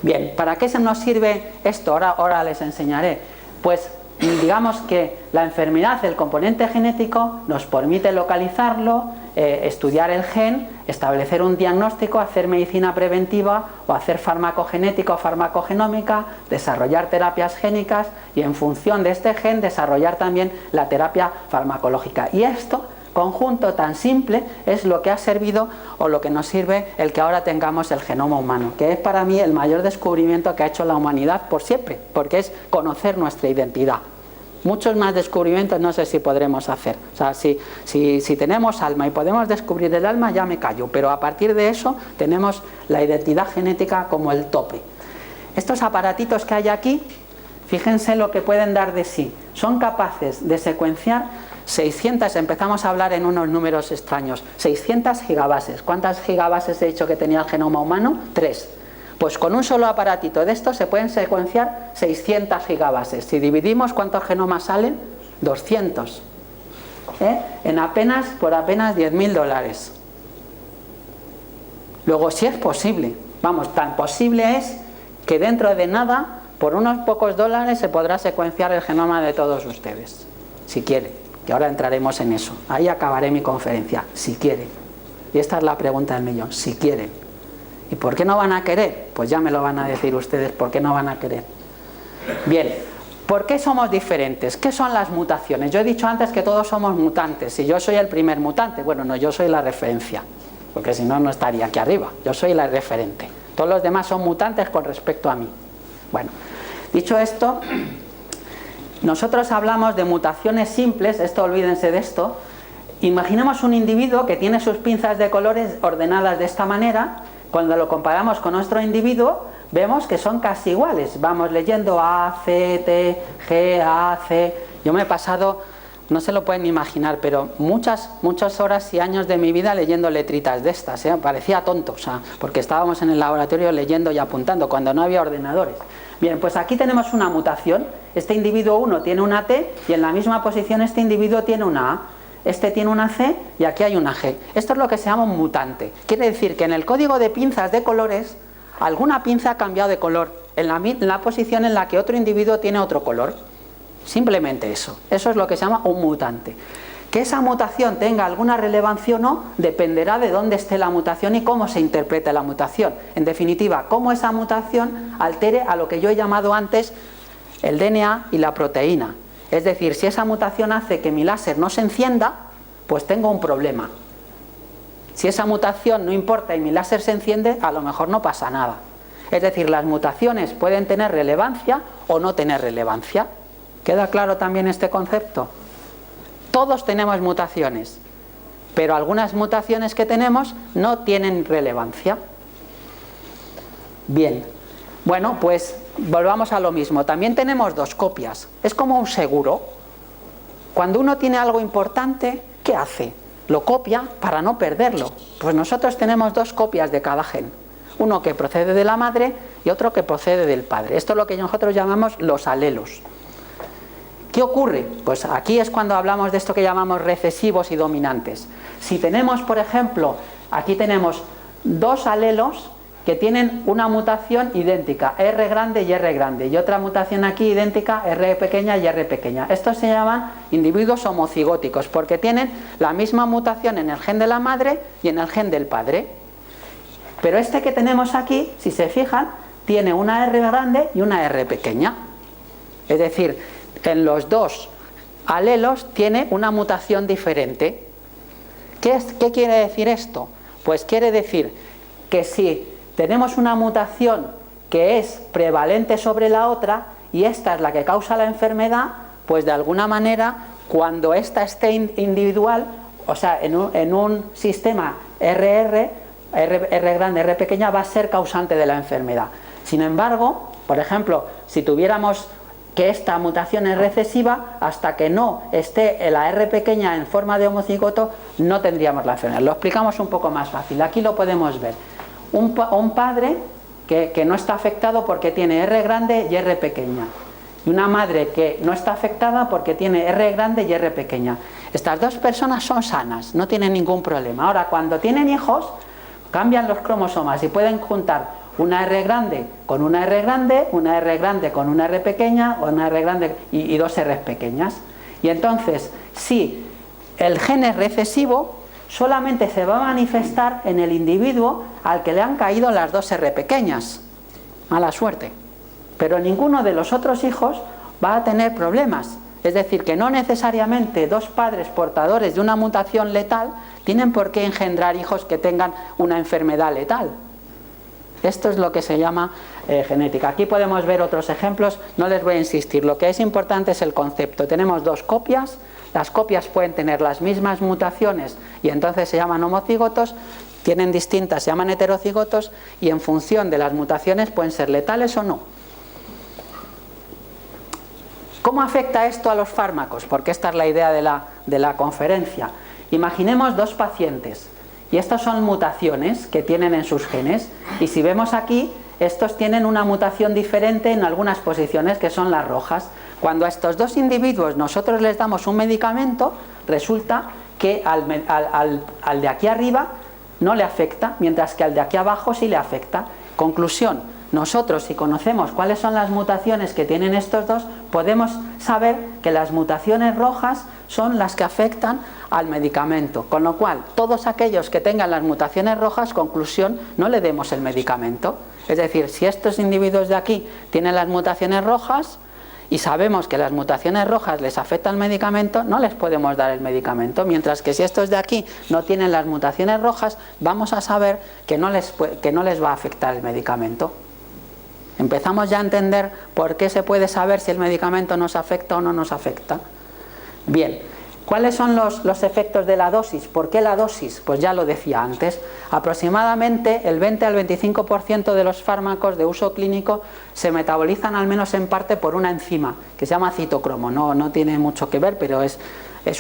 Bien, ¿para qué se nos sirve esto? Ahora les enseñaré. Pues digamos que la enfermedad, el componente genético, nos permite localizarlo, estudiar el gen, establecer un diagnóstico, hacer medicina preventiva o hacer farmacogenética o farmacogenómica, desarrollar terapias génicas y en función de este gen desarrollar también la terapia farmacológica. Y esto, conjunto tan simple, es lo que ha servido o lo que nos sirve el que ahora tengamos el genoma humano, que es para mí el mayor descubrimiento que ha hecho la humanidad por siempre, porque es conocer nuestra identidad. Muchos más descubrimientos no sé si podremos hacer. O sea, si tenemos alma y podemos descubrir el alma, ya me callo, pero a partir de eso tenemos la identidad genética como el tope. Estos aparatitos que hay aquí, fíjense lo que pueden dar de sí. Son capaces de secuenciar 600, empezamos a hablar en unos números extraños, 600 gigabases. ¿Cuántas gigabases he dicho que tenía el genoma humano? 3. Pues con un solo aparatito de estos se pueden secuenciar 600 gigabases. Si dividimos, ¿cuántos genomas salen? 200. Por apenas $10.000. Luego, si es posible, vamos, tan posible es que dentro de nada, por unos pocos dólares, se podrá secuenciar el genoma de todos ustedes. Si quieren, que ahora entraremos en eso. Ahí acabaré mi conferencia, si quieren. Y esta es la pregunta del millón, si quieren. ¿Y por qué no van a querer? Pues ya me lo van a decir ustedes, ¿por qué no van a querer? Bien, ¿por qué somos diferentes? ¿Qué son las mutaciones? Yo he dicho antes que todos somos mutantes, y yo soy el primer mutante. Bueno, no, yo soy la referencia, porque si no, no estaría aquí arriba. Yo soy la referente. Todos los demás son mutantes con respecto a mí. Bueno, dicho esto, nosotros hablamos de mutaciones simples, olvídense de esto. Imaginemos un individuo que tiene sus pinzas de colores ordenadas de esta manera. Cuando lo comparamos con nuestro individuo, vemos que son casi iguales. Vamos leyendo A, C, T, G, A, C. Yo me he pasado, no se lo pueden imaginar, pero muchas horas y años de mi vida leyendo letritas de estas. Parecía tonto, o sea, porque estábamos en el laboratorio leyendo y apuntando cuando no había ordenadores. Bien, pues aquí tenemos una mutación. Este individuo 1 tiene una T y en la misma posición este individuo tiene una A. Este tiene una C y aquí hay una G. Esto es lo que se llama un mutante. Quiere decir que en el código de pinzas de colores, alguna pinza ha cambiado de color en la posición en la que otro individuo tiene otro color. Simplemente eso. Eso es lo que se llama un mutante. Que esa mutación tenga alguna relevancia o no, dependerá de dónde esté la mutación y cómo se interprete la mutación. En definitiva, cómo esa mutación altere a lo que yo he llamado antes el DNA y la proteína. Es decir, si esa mutación hace que mi láser no se encienda, pues tengo un problema. Si esa mutación no importa y mi láser se enciende, a lo mejor no pasa nada. Es decir, las mutaciones pueden tener relevancia o no tener relevancia. ¿Queda claro también este concepto? Todos tenemos mutaciones, pero algunas mutaciones que tenemos no tienen relevancia. Bien, bueno, pues volvamos a lo mismo. También tenemos dos copias. Es como un seguro. Cuando uno tiene algo importante, ¿qué hace? Lo copia para no perderlo. Pues nosotros tenemos dos copias de cada gen. Uno que procede de la madre y otro que procede del padre. Esto es lo que nosotros llamamos los alelos. ¿Qué ocurre? Pues aquí es cuando hablamos de esto que llamamos recesivos y dominantes. Si tenemos, por ejemplo, aquí tenemos dos alelos que tienen una mutación idéntica, R grande y R grande, y otra mutación aquí idéntica, R pequeña y R pequeña. Estos se llaman individuos homocigóticos porque tienen la misma mutación en el gen de la madre y en el gen del padre. Pero este que tenemos aquí, si se fijan, tiene una R grande y una R pequeña. Es decir, en los dos alelos tiene una mutación diferente. ¿Qué quiere decir esto? Pues quiere decir que si tenemos una mutación que es prevalente sobre la otra y esta es la que causa la enfermedad, pues de alguna manera cuando esta esté individual, o sea, en un sistema R grande, R pequeña, va a ser causante de la enfermedad. Sin embargo, por ejemplo, si tuviéramos que esta mutación es recesiva, hasta que no esté la R pequeña en forma de homocigoto, no tendríamos la enfermedad. Lo explicamos un poco más fácil. Aquí lo podemos ver. Un padre que no está afectado porque tiene R grande y R pequeña. Y una madre que no está afectada porque tiene R grande y R pequeña. Estas dos personas son sanas, no tienen ningún problema. Ahora, cuando tienen hijos, cambian los cromosomas y pueden juntar una R grande con una R grande, una R grande con una R pequeña, o una R grande y dos R pequeñas. Y entonces, si el gen es recesivo, solamente se va a manifestar en el individuo al que le han caído las dos R pequeñas. Mala suerte. Pero ninguno de los otros hijos va a tener problemas. Es decir, que no necesariamente dos padres portadores de una mutación letal tienen por qué engendrar hijos que tengan una enfermedad letal. Esto es lo que se llama genética. Aquí podemos ver otros ejemplos, no les voy a insistir. Lo que es importante es el concepto. Tenemos dos copias, las copias pueden tener las mismas mutaciones y entonces se llaman homocigotos, tienen distintas, se llaman heterocigotos, y en función de las mutaciones pueden ser letales o no. ¿Cómo afecta esto a los fármacos? Porque esta es la idea de la conferencia. Imaginemos dos pacientes y estas son mutaciones que tienen en sus genes, y si vemos aquí, estos tienen una mutación diferente en algunas posiciones que son las rojas. Cuando a estos dos individuos nosotros les damos un medicamento, resulta que al de aquí arriba no le afecta, mientras que al de aquí abajo sí le afecta. Conclusión: nosotros, si conocemos cuáles son las mutaciones que tienen estos dos, podemos saber que las mutaciones rojas son las que afectan al medicamento. Con lo cual, todos aquellos que tengan las mutaciones rojas, conclusión, no le demos el medicamento. Es decir, si estos individuos de aquí tienen las mutaciones rojas y sabemos que las mutaciones rojas les afectan al medicamento, no les podemos dar el medicamento. Mientras que si estos de aquí no tienen las mutaciones rojas, vamos a saber que no les va a afectar el medicamento. Empezamos ya a entender por qué se puede saber si el medicamento nos afecta o no nos afecta. Bien, ¿cuáles son los efectos de la dosis? ¿Por qué la dosis? Pues ya lo decía antes. Aproximadamente el 20 al 25% de los fármacos de uso clínico se metabolizan al menos en parte por una enzima que se llama citocromo. No tiene mucho que ver, pero es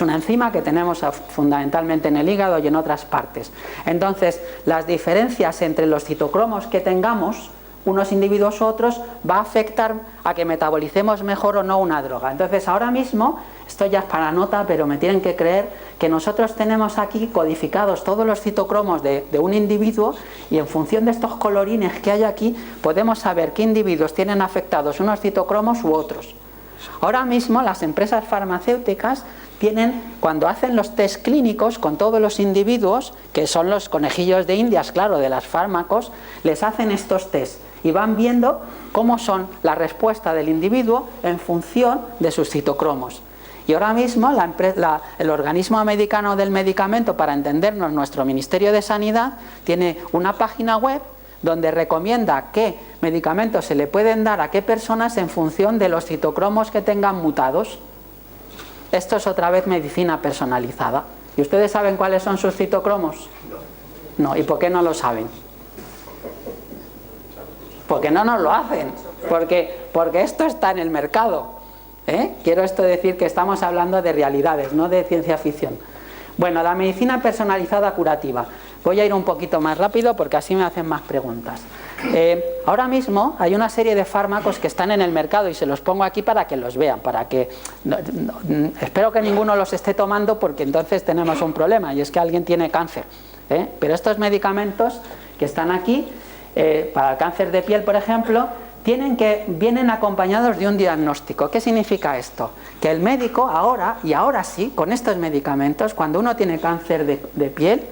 una enzima que tenemos fundamentalmente en el hígado y en otras partes. Entonces, las diferencias entre los citocromos que tengamos, unos individuos u otros, va a afectar a que metabolicemos mejor o no una droga. Entonces, ahora mismo, esto ya es para nota, pero me tienen que creer que nosotros tenemos aquí codificados todos los citocromos de un individuo, y en función de estos colorines que hay aquí, podemos saber qué individuos tienen afectados unos citocromos u otros. Ahora mismo las empresas farmacéuticas tienen, cuando hacen los test clínicos con todos los individuos, que son los conejillos de indias, claro, de los fármacos, les hacen estos test y van viendo cómo son la respuesta del individuo en función de sus citocromos. Y ahora mismo el organismo americano del medicamento, para entendernos, nuestro Ministerio de Sanidad, tiene una página web donde recomienda qué medicamentos se le pueden dar a qué personas en función de los citocromos que tengan mutados. Esto es otra vez medicina personalizada. ¿Y ustedes saben cuáles son sus citocromos? No. ¿Y por qué no lo saben? Porque no nos lo hacen. Porque esto está en el mercado. Quiero esto decir que estamos hablando de realidades, no de ciencia ficción. Bueno, la medicina personalizada curativa. Voy a ir un poquito más rápido porque así me hacen más preguntas. Ahora mismo hay una serie de fármacos que están en el mercado y se los pongo aquí para que los vean, espero que ninguno los esté tomando, porque entonces tenemos un problema, y es que alguien tiene cáncer. Pero estos medicamentos que están aquí, para el cáncer de piel, por ejemplo, vienen acompañados de un diagnóstico. ¿Qué significa esto? Que el médico ahora sí, con estos medicamentos, cuando uno tiene cáncer de piel,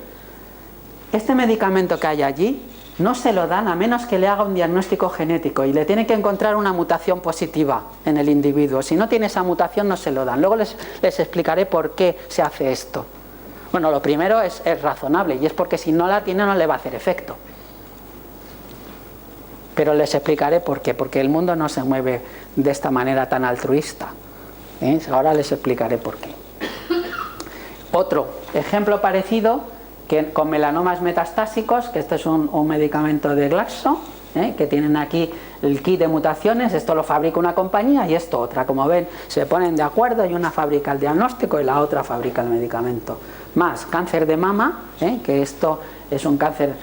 este medicamento que hay allí no se lo dan a menos que le haga un diagnóstico genético, y le tiene que encontrar una mutación positiva en el individuo. Si no tiene esa mutación, no se lo dan. Luego les explicaré por qué se hace esto. Bueno, lo primero es razonable, y es porque si no la tiene no le va a hacer efecto. Pero les explicaré por qué, porque el mundo no se mueve de esta manera tan altruista. Ahora les explicaré por qué. Otro ejemplo parecido, que con melanomas metastásicos, que este es un medicamento de Glaxo, que tienen aquí el kit de mutaciones. Esto lo fabrica una compañía y esto otra. Como ven, se ponen de acuerdo, y una fabrica el diagnóstico y la otra fabrica el medicamento. Más cáncer de mama, que esto es un cáncer,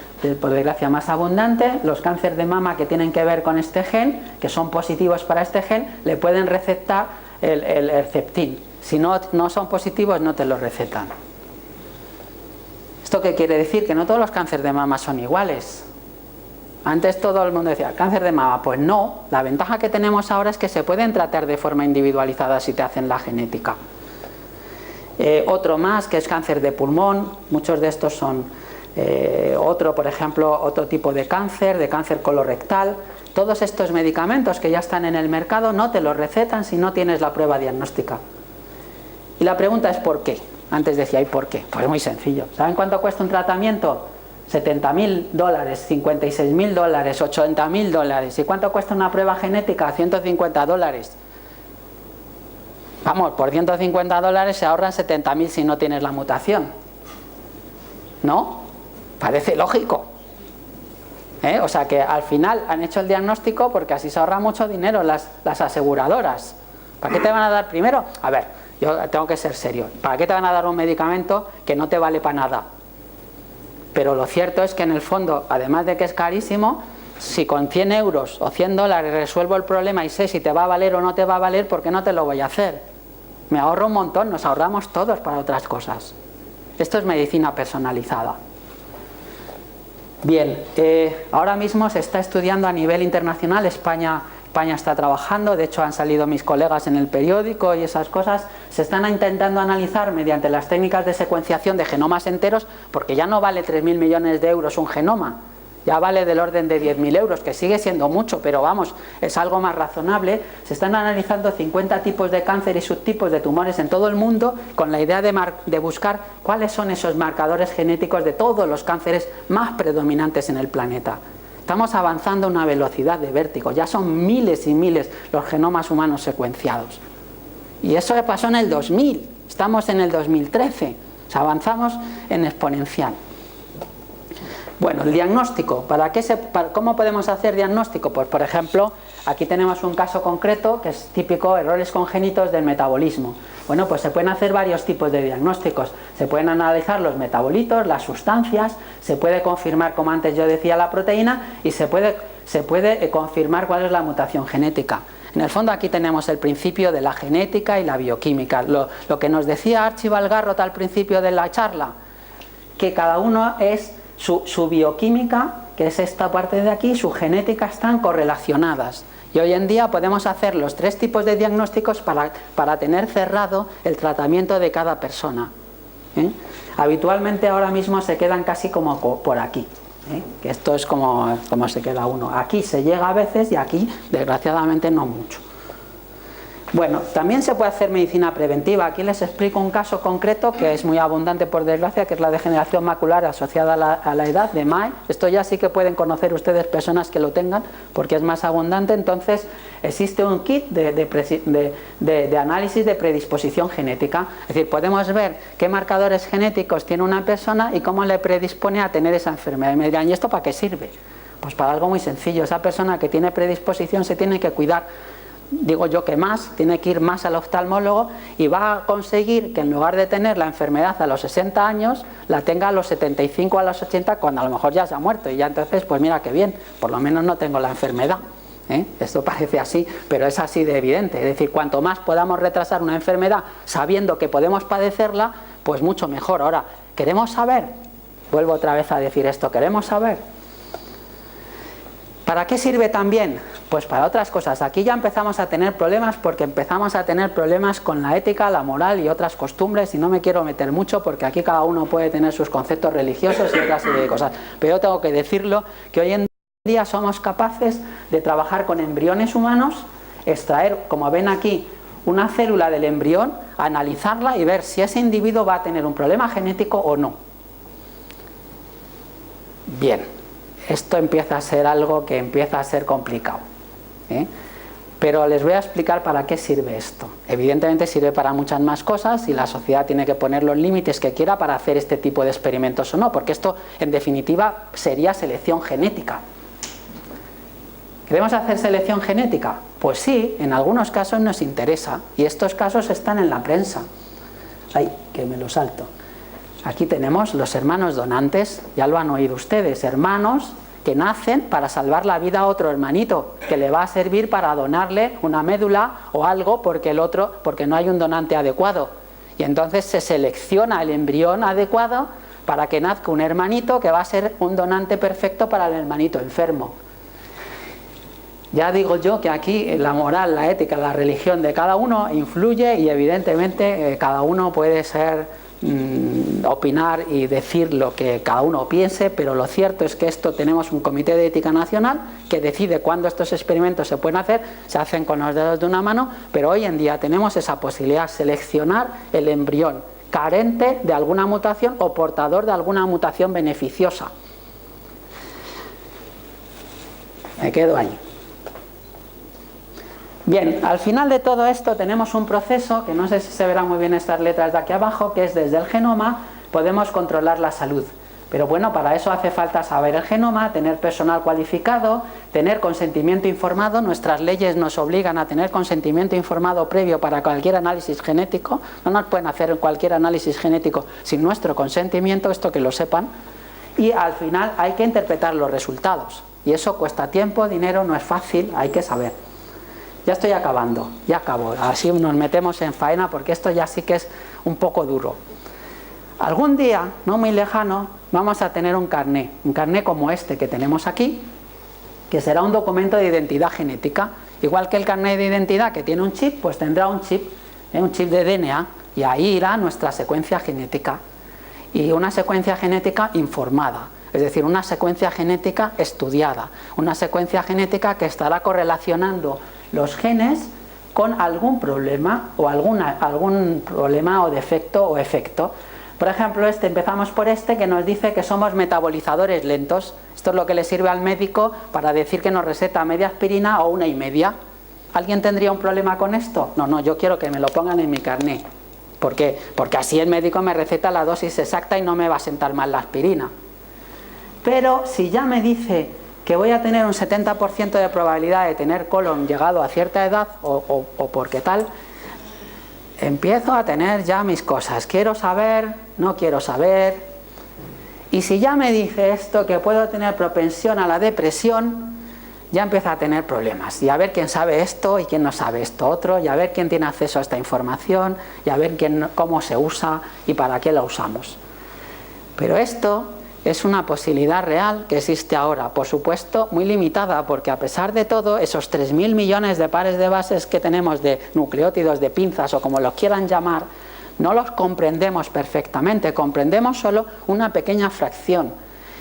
por desgracia, más abundante. Los cánceres de mama que tienen que ver con este gen, que son positivos para este gen, le pueden recetar el Herceptin. Si no son positivos, no te lo recetan. ¿Esto qué quiere decir? Que no todos los cánceres de mama son iguales. Antes todo el mundo decía, cáncer de mama. Pues no, la ventaja que tenemos ahora es que se pueden tratar de forma individualizada si te hacen la genética. Otro más, que es cáncer de pulmón. Muchos de estos son por ejemplo, otro tipo de cáncer colorectal. Todos estos medicamentos que ya están en el mercado no te los recetan si no tienes la prueba diagnóstica. Y la pregunta es ¿por qué? Antes decía, ¿y por qué? Pues muy sencillo. ¿Saben cuánto cuesta un tratamiento? $70.000, $56.000, $80.000. ¿Y cuánto cuesta una prueba genética? $150. Vamos, por $150 se ahorran 70.000 si no tienes la mutación. ¿No? Parece lógico. O sea que al final han hecho el diagnóstico porque así se ahorra mucho dinero las aseguradoras. ¿Para qué te van a dar primero? A ver, yo tengo que ser serio. ¿Para qué te van a dar un medicamento que no te vale para nada? Pero lo cierto es que en el fondo, además de que es carísimo, si con 100 euros o $100 resuelvo el problema y sé si te va a valer o no te va a valer, ¿por qué no te lo voy a hacer? Me ahorro un montón, nos ahorramos todos para otras cosas. Esto es medicina personalizada. Bien, ahora mismo se está estudiando a nivel internacional, España está trabajando, de hecho han salido mis colegas en el periódico y esas cosas, se están intentando analizar mediante las técnicas de secuenciación de genomas enteros, porque ya no vale 3.000 millones de euros un genoma, ya vale del orden de 10.000 euros, que sigue siendo mucho, pero vamos, es algo más razonable. Se están analizando 50 tipos de cáncer y subtipos de tumores en todo el mundo con la idea de buscar cuáles son esos marcadores genéticos de todos los cánceres más predominantes en el planeta. Estamos avanzando a una velocidad de vértigo, ya son miles y miles los genomas humanos secuenciados. Y eso pasó en el 2000, estamos en el 2013, o sea, avanzamos en exponencial. Bueno, el diagnóstico, ¿cómo podemos hacer diagnóstico? Pues por ejemplo, aquí tenemos un caso concreto que es típico, errores congénitos del metabolismo. Bueno, pues se pueden hacer varios tipos de diagnósticos. Se pueden analizar los metabolitos, las sustancias, se puede confirmar, como antes yo decía, la proteína y se puede confirmar cuál es la mutación genética. En el fondo aquí tenemos el principio de la genética y la bioquímica. Lo que nos decía Archibald Garrott al principio de la charla, que cada uno es su bioquímica, que es esta parte de aquí, su genética están correlacionadas. Y hoy en día podemos hacer los 3 tipos de diagnósticos para tener cerrado el tratamiento de cada persona. Habitualmente ahora mismo se quedan casi como por aquí. Que esto es como se queda uno. Aquí se llega a veces y aquí, desgraciadamente, no mucho. Bueno, también se puede hacer medicina preventiva. Aquí les explico un caso concreto que es muy abundante, por desgracia, que es la degeneración macular asociada a la edad de MAE. Esto ya sí que pueden conocer ustedes personas que lo tengan porque es más abundante. Entonces existe un kit de análisis de predisposición genética. Es decir, podemos ver qué marcadores genéticos tiene una persona y cómo le predispone a tener esa enfermedad. Y me dirán, ¿y esto para qué sirve? Pues para algo muy sencillo. Esa persona que tiene predisposición se tiene que cuidar. Digo yo que más, tiene que ir más al oftalmólogo y va a conseguir que en lugar de tener la enfermedad a los 60 años, la tenga a los 75 o a los 80, cuando a lo mejor ya se ha muerto. Y ya entonces, pues mira qué bien, por lo menos no tengo la enfermedad. Esto parece así, pero es así de evidente. Es decir, cuanto más podamos retrasar una enfermedad sabiendo que podemos padecerla, pues mucho mejor. Ahora, ¿queremos saber? Vuelvo otra vez a decir esto, ¿queremos saber? ¿Para qué sirve también? Pues para otras cosas. Aquí ya empezamos a tener problemas porque empezamos a tener problemas con la ética, la moral y otras costumbres, y no me quiero meter mucho porque aquí cada uno puede tener sus conceptos religiosos y otra serie de cosas. Pero yo tengo que decirlo, que hoy en día somos capaces de trabajar con embriones humanos, extraer, como ven aquí, una célula del embrión, analizarla y ver si ese individuo va a tener un problema genético o no. Bien. Esto empieza a ser algo que empieza a ser complicado. Pero les voy a explicar para qué sirve esto. Evidentemente sirve para muchas más cosas y la sociedad tiene que poner los límites que quiera para hacer este tipo de experimentos o no, porque esto en definitiva sería selección genética. ¿Queremos hacer selección genética? Pues sí, en algunos casos nos interesa y estos casos están en la prensa. Ay, que me lo salto. Aquí tenemos los hermanos donantes, ya lo han oído ustedes, hermanos que nacen para salvar la vida a otro hermanito, que le va a servir para donarle una médula o algo porque no hay un donante adecuado. Y entonces se selecciona el embrión adecuado para que nazca un hermanito que va a ser un donante perfecto para el hermanito enfermo. Ya digo yo que aquí la moral, la ética, la religión de cada uno influye y evidentemente cada uno puede opinar y decir lo que cada uno piense, pero lo cierto es que esto tenemos un comité de ética nacional que decide cuándo estos experimentos se pueden hacer, se hacen con los dedos de una mano, pero hoy en día tenemos esa posibilidad, seleccionar el embrión carente de alguna mutación o portador de alguna mutación beneficiosa. Me quedo ahí. Bien, al final de todo esto tenemos un proceso, que no sé si se verán muy bien estas letras de aquí abajo, que es desde el genoma podemos controlar la salud. Pero bueno, para eso hace falta saber el genoma, tener personal cualificado, tener consentimiento informado. Nuestras leyes nos obligan a tener consentimiento informado previo para cualquier análisis genético. No nos pueden hacer cualquier análisis genético sin nuestro consentimiento, esto que lo sepan. Y al final hay que interpretar los resultados. Y eso cuesta tiempo, dinero, no es fácil, hay que saber. Ya estoy acabando, ya acabo. Así nos metemos en faena porque esto ya sí que es un poco duro. Algún día, no muy lejano, vamos a tener un carné como este que tenemos aquí, que será un documento de identidad genética. Igual que el carné de identidad que tiene un chip, pues tendrá un chip de DNA, y ahí irá nuestra secuencia genética. Y una secuencia genética informada, es decir, una secuencia genética estudiada, una secuencia genética que estará correlacionando los genes con algún problema o algún problema o defecto o efecto. Por ejemplo, empezamos por que nos dice que somos metabolizadores lentos. Esto es lo que le sirve al médico para decir que nos receta media aspirina o 1,5. ¿Alguien tendría un problema con esto? No, yo quiero que me lo pongan en mi carné. ¿Por qué? Porque así el médico me receta la dosis exacta y no me va a sentar mal la aspirina. Pero si ya me dice que voy a tener un 70% de probabilidad de tener colon llegado a cierta edad o porque tal, empiezo a tener ya mis cosas. Quiero saber, no quiero saber. Y si ya me dice esto que puedo tener propensión a la depresión, ya empiezo a tener problemas. Y a ver quién sabe esto y quién no sabe esto otro, y a ver quién tiene acceso a esta información, y a ver cómo se usa y para qué la usamos. Pero esto es una posibilidad real que existe ahora, por supuesto muy limitada, porque a pesar de todo, esos 3.000 millones de pares de bases que tenemos de nucleótidos, de pinzas o como los quieran llamar, no los comprendemos perfectamente, comprendemos solo una pequeña fracción.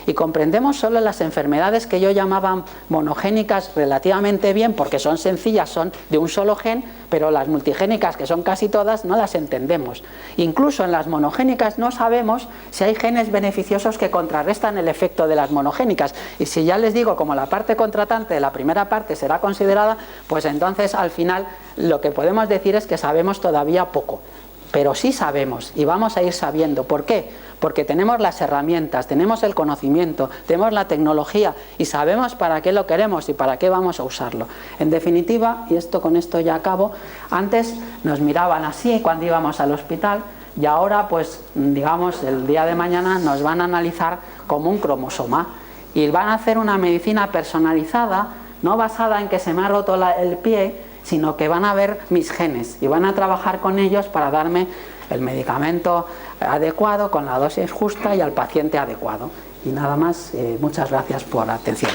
Y comprendemos solo las enfermedades que yo llamaba monogénicas relativamente bien, porque son sencillas, son de un solo gen, pero las multigénicas, que son casi todas, no las entendemos. Incluso en las monogénicas no sabemos si hay genes beneficiosos que contrarrestan el efecto de las monogénicas. Y si ya les digo, como la parte contratante de la primera parte será considerada, pues entonces al final lo que podemos decir es que sabemos todavía poco. Pero sí sabemos y vamos a ir sabiendo. ¿Por qué? Porque tenemos las herramientas, tenemos el conocimiento, tenemos la tecnología y sabemos para qué lo queremos y para qué vamos a usarlo. En definitiva, y con esto ya acabo, antes nos miraban así cuando íbamos al hospital y ahora, pues digamos, el día de mañana nos van a analizar como un cromosoma y van a hacer una medicina personalizada, no basada en que se me ha roto el pie, sino que van a ver mis genes y van a trabajar con ellos para darme el medicamento adecuado, con la dosis justa y al paciente adecuado. Y nada más, muchas gracias por la atención.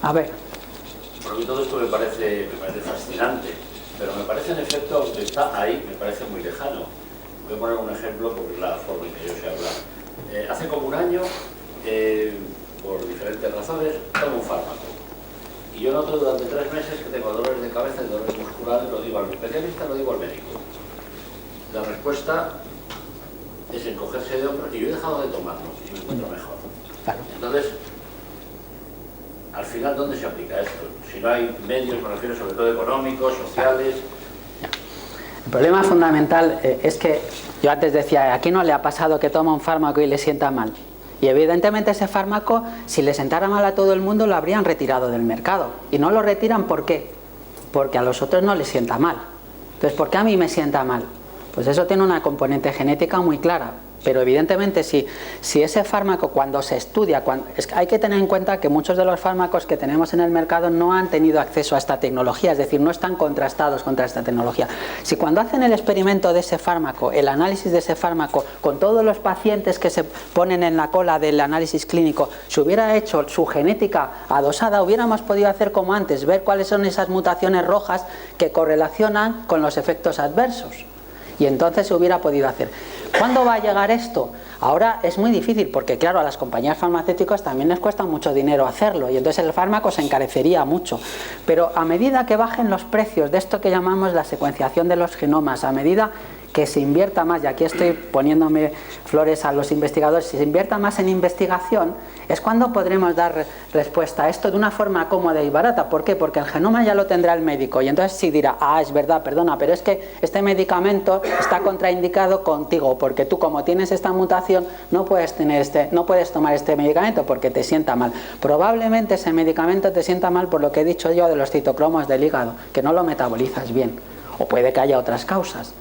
A ver. Por mí todo esto me parece fascinante, pero me parece en efecto que está ahí, me parece muy lejano. Voy a poner un ejemplo porque es la forma en que yo sé hablar. Hace como un año, por diferentes razones, tomo un fármaco. Y yo noto durante 3 meses que tengo dolores de cabeza y dolores musculares, lo digo al especialista, lo digo al médico. La respuesta es encogerse de hombros y yo he dejado de tomarlo y me encuentro mejor. Claro. Entonces, al final, ¿dónde se aplica esto? Si no hay medios, me refiero sobre todo económicos, sociales. El problema fundamental es que yo antes decía, aquí no le ha pasado que toma un fármaco y le sienta mal. Y evidentemente ese fármaco, si le sentara mal a todo el mundo, lo habrían retirado del mercado. Y no lo retiran, ¿por qué? Porque a los otros no les sienta mal. Entonces, ¿por qué a mí me sienta mal? Pues eso tiene una componente genética muy clara. Pero evidentemente si ese fármaco cuando se estudia, hay que tener en cuenta que muchos de los fármacos que tenemos en el mercado no han tenido acceso a esta tecnología, es decir, no están contrastados contra esta tecnología. Si cuando hacen el experimento de ese fármaco, el análisis de ese fármaco, con todos los pacientes que se ponen en la cola del análisis clínico, se hubiera hecho su genética adosada, hubiéramos podido hacer como antes, ver cuáles son esas mutaciones rojas que correlacionan con los efectos adversos. Y entonces se hubiera podido hacer. ¿Cuándo va a llegar esto? Ahora es muy difícil porque claro, a las compañías farmacéuticas también les cuesta mucho dinero hacerlo y entonces el fármaco se encarecería mucho. Pero a medida que bajen los precios de esto que llamamos la secuenciación de los genomas, a medida que se invierta más, y aquí estoy poniéndome flores a los investigadores, si se invierta más en investigación, es cuando podremos dar respuesta a esto de una forma cómoda y barata. ¿Por qué? Porque el genoma ya lo tendrá el médico y entonces sí dirá, es verdad, perdona, pero es que este medicamento está contraindicado contigo, porque tú como tienes esta mutación no puedes tomar este medicamento porque te sienta mal. Probablemente ese medicamento te sienta mal por lo que he dicho yo de los citocromos del hígado, que no lo metabolizas bien, o puede que haya otras causas.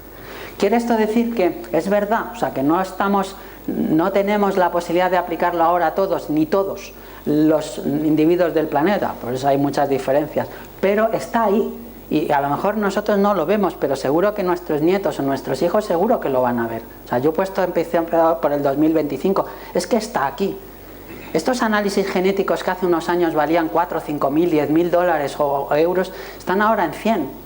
¿Quiere esto decir que es verdad? O sea, que no tenemos la posibilidad de aplicarlo ahora a todos, ni todos los individuos del planeta, por eso hay muchas diferencias, pero está ahí y a lo mejor nosotros no lo vemos, pero seguro que nuestros nietos o nuestros hijos seguro que lo van a ver. O sea, yo he puesto por el 2025, es que está aquí. Estos análisis genéticos que hace unos años valían 4, 5 mil, 10 mil dólares o euros, están ahora en 100.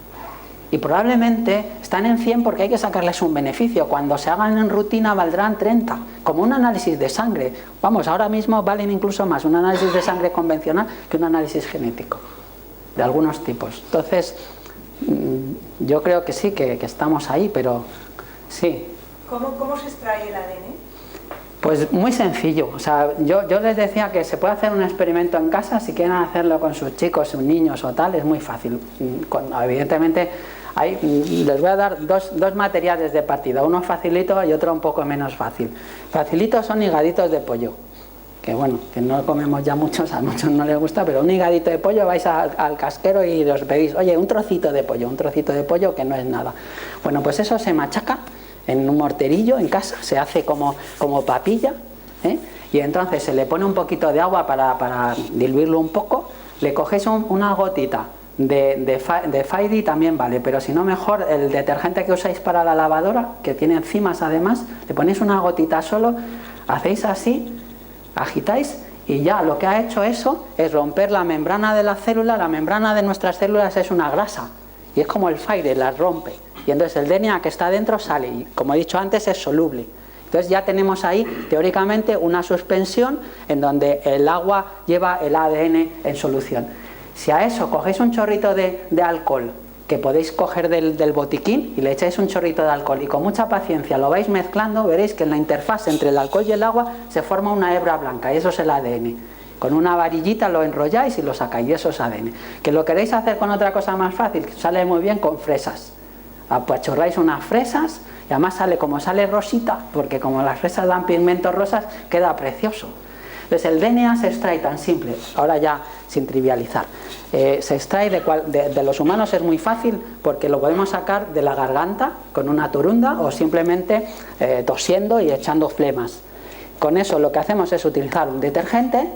Y probablemente están en 100 porque hay que sacarles un beneficio. Cuando se hagan en rutina valdrán 30, como un análisis de sangre. Vamos, ahora mismo valen incluso más un análisis de sangre convencional que un análisis genético, de algunos tipos. Entonces, yo creo que sí, que estamos ahí, pero sí. ¿Cómo se extrae el ADN? Pues muy sencillo. O sea, yo les decía que se puede hacer un experimento en casa, si quieren hacerlo con sus chicos, sus niños o tal, es muy fácil. Evidentemente, les voy a dar dos materiales de partida, uno facilito y otro un poco menos fácil. Facilitos son higaditos de pollo, que bueno, que no comemos ya muchos, a muchos no les gusta, pero un higadito de pollo vais al casquero y os pedís, oye, un trocito de pollo que no es nada. Bueno, pues eso se machaca en un morterillo en casa, se hace como papilla, y entonces se le pone un poquito de agua para diluirlo un poco, le cogéis una gotita de Fairy también vale, pero si no mejor el detergente que usáis para la lavadora, que tiene enzimas además, le ponéis una gotita solo, hacéis así, agitáis y ya lo que ha hecho eso es romper la membrana de la célula. La membrana de nuestras células es una grasa y es como el Fairy, las rompe. Y entonces el DNA que está dentro sale y, como he dicho antes, es soluble. Entonces ya tenemos ahí, teóricamente, una suspensión en donde el agua lleva el ADN en solución. Si a eso cogéis un chorrito de alcohol, que podéis coger del botiquín, y le echáis un chorrito de alcohol, y con mucha paciencia lo vais mezclando, veréis que en la interfaz entre el alcohol y el agua se forma una hebra blanca, y eso es el ADN. Con una varillita lo enrolláis y lo sacáis, y eso es ADN. ¿Que lo queréis hacer con otra cosa más fácil? Sale muy bien con fresas. Apachorráis unas fresas y además sale rosita, porque como las fresas dan pigmentos rosas, queda precioso. Entonces el DNA se extrae tan simple, ahora ya sin trivializar, se extrae de los humanos, es muy fácil porque lo podemos sacar de la garganta con una turunda o simplemente tosiendo y echando flemas. Con eso lo que hacemos es utilizar un detergente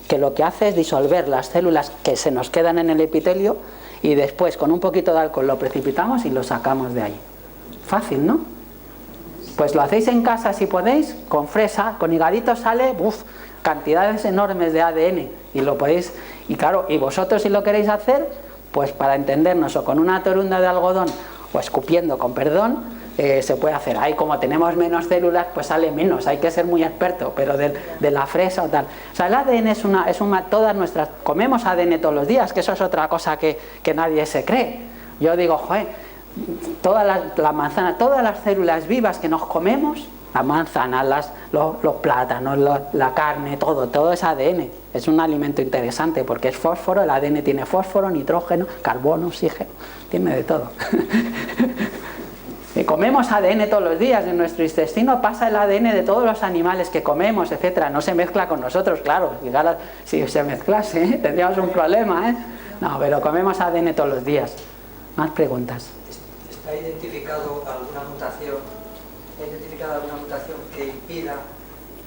que lo que hace es disolver las células que se nos quedan en el epitelio y después con un poquito de alcohol lo precipitamos y lo sacamos de ahí. Fácil, ¿no? Pues lo hacéis en casa si podéis, con fresa, con higadito sale, cantidades enormes de ADN y lo podéis, y claro, y vosotros si lo queréis hacer, pues para entendernos, o con una torunda de algodón o escupiendo, con perdón, se puede hacer. Ahí como tenemos menos células, pues sale menos, hay que ser muy experto, pero de la fresa o tal. O sea, el ADN es todas nuestras, comemos ADN todos los días, que eso es otra cosa que nadie se cree. Yo digo, joder, todas las células vivas que nos comemos, la manzana, los plátanos, la carne, todo es ADN. Es un alimento interesante porque es fósforo, el ADN tiene fósforo, nitrógeno, carbono, oxígeno, tiene de todo. Y comemos ADN todos los días, en nuestro intestino pasa el ADN de todos los animales que comemos, etcétera. No se mezcla con nosotros, claro, si se mezclase, tendríamos un problema, No, pero comemos ADN todos los días. Más preguntas. ¿Está identificado alguna mutación ¿Se ha identificado alguna mutación que impida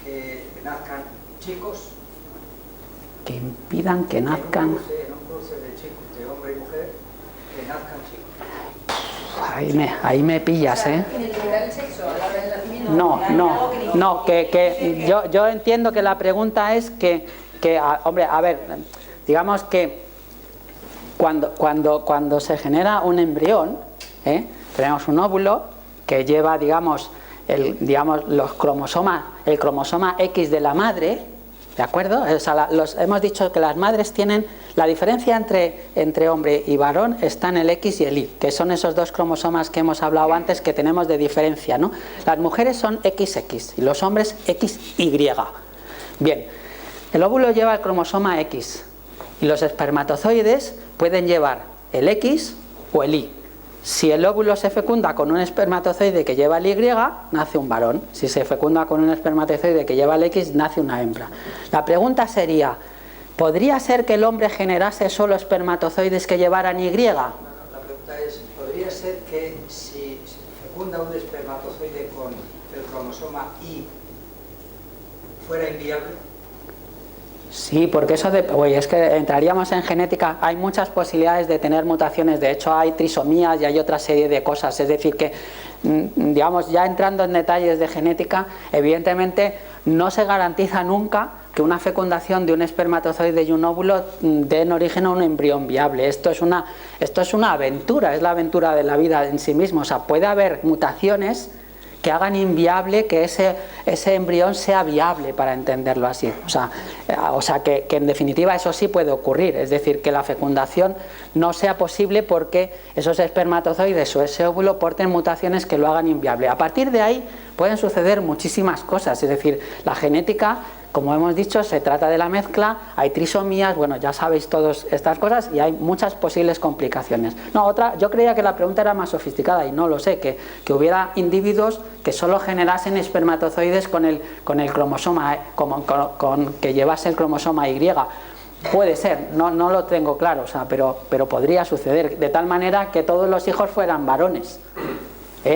que nazcan chicos? Que impidan que nazcan... En un cruce de chicos, de hombre y mujer, que nazcan chicos. Ahí me pillas, ¿eh? ¿Limitar el sexo a la hora del nacimiento? No, que yo entiendo que la pregunta es hombre, a ver, digamos que cuando se genera un embrión, tenemos un óvulo que lleva, digamos, el cromosoma X de la madre, ¿de acuerdo? O sea, hemos dicho que las madres tienen la diferencia entre hombre y varón está en el X y el Y, que son esos dos cromosomas que hemos hablado antes que tenemos de diferencia, ¿no? Las mujeres son XX y los hombres XY. Bien, el óvulo lleva el cromosoma X y los espermatozoides pueden llevar el X o el Y. Si el óvulo se fecunda con un espermatozoide que lleva el Y, nace un varón. Si se fecunda con un espermatozoide que lleva el X, nace una hembra. La pregunta sería, ¿podría ser que el hombre generase solo espermatozoides que llevaran Y? No, la pregunta es, ¿podría ser que si se fecunda un espermatozoide con el cromosoma Y fuera inviable? Sí, porque eso es que entraríamos en genética. Hay muchas posibilidades de tener mutaciones. De hecho, hay trisomías y hay otra serie de cosas. Es decir, que, digamos, ya entrando en detalles de genética, evidentemente no se garantiza nunca que una fecundación de un espermatozoide y un óvulo den origen a un embrión viable. Esto es una aventura, es la aventura de la vida en sí mismo. O sea, puede haber mutaciones que hagan inviable que ese embrión sea viable, para entenderlo así. O sea que en definitiva eso sí puede ocurrir, es decir, que la fecundación no sea posible porque esos espermatozoides o ese óvulo porten mutaciones que lo hagan inviable. A partir de ahí pueden suceder muchísimas cosas, es decir, la genética, como hemos dicho, se trata de la mezcla, hay trisomías, bueno, ya sabéis todas estas cosas y hay muchas posibles complicaciones. Yo creía que la pregunta era más sofisticada y no lo sé, que hubiera individuos que solo generasen espermatozoides con el cromosoma, que llevase el cromosoma Y. Puede ser, no lo tengo claro, o sea, pero podría suceder, de tal manera que todos los hijos fueran varones,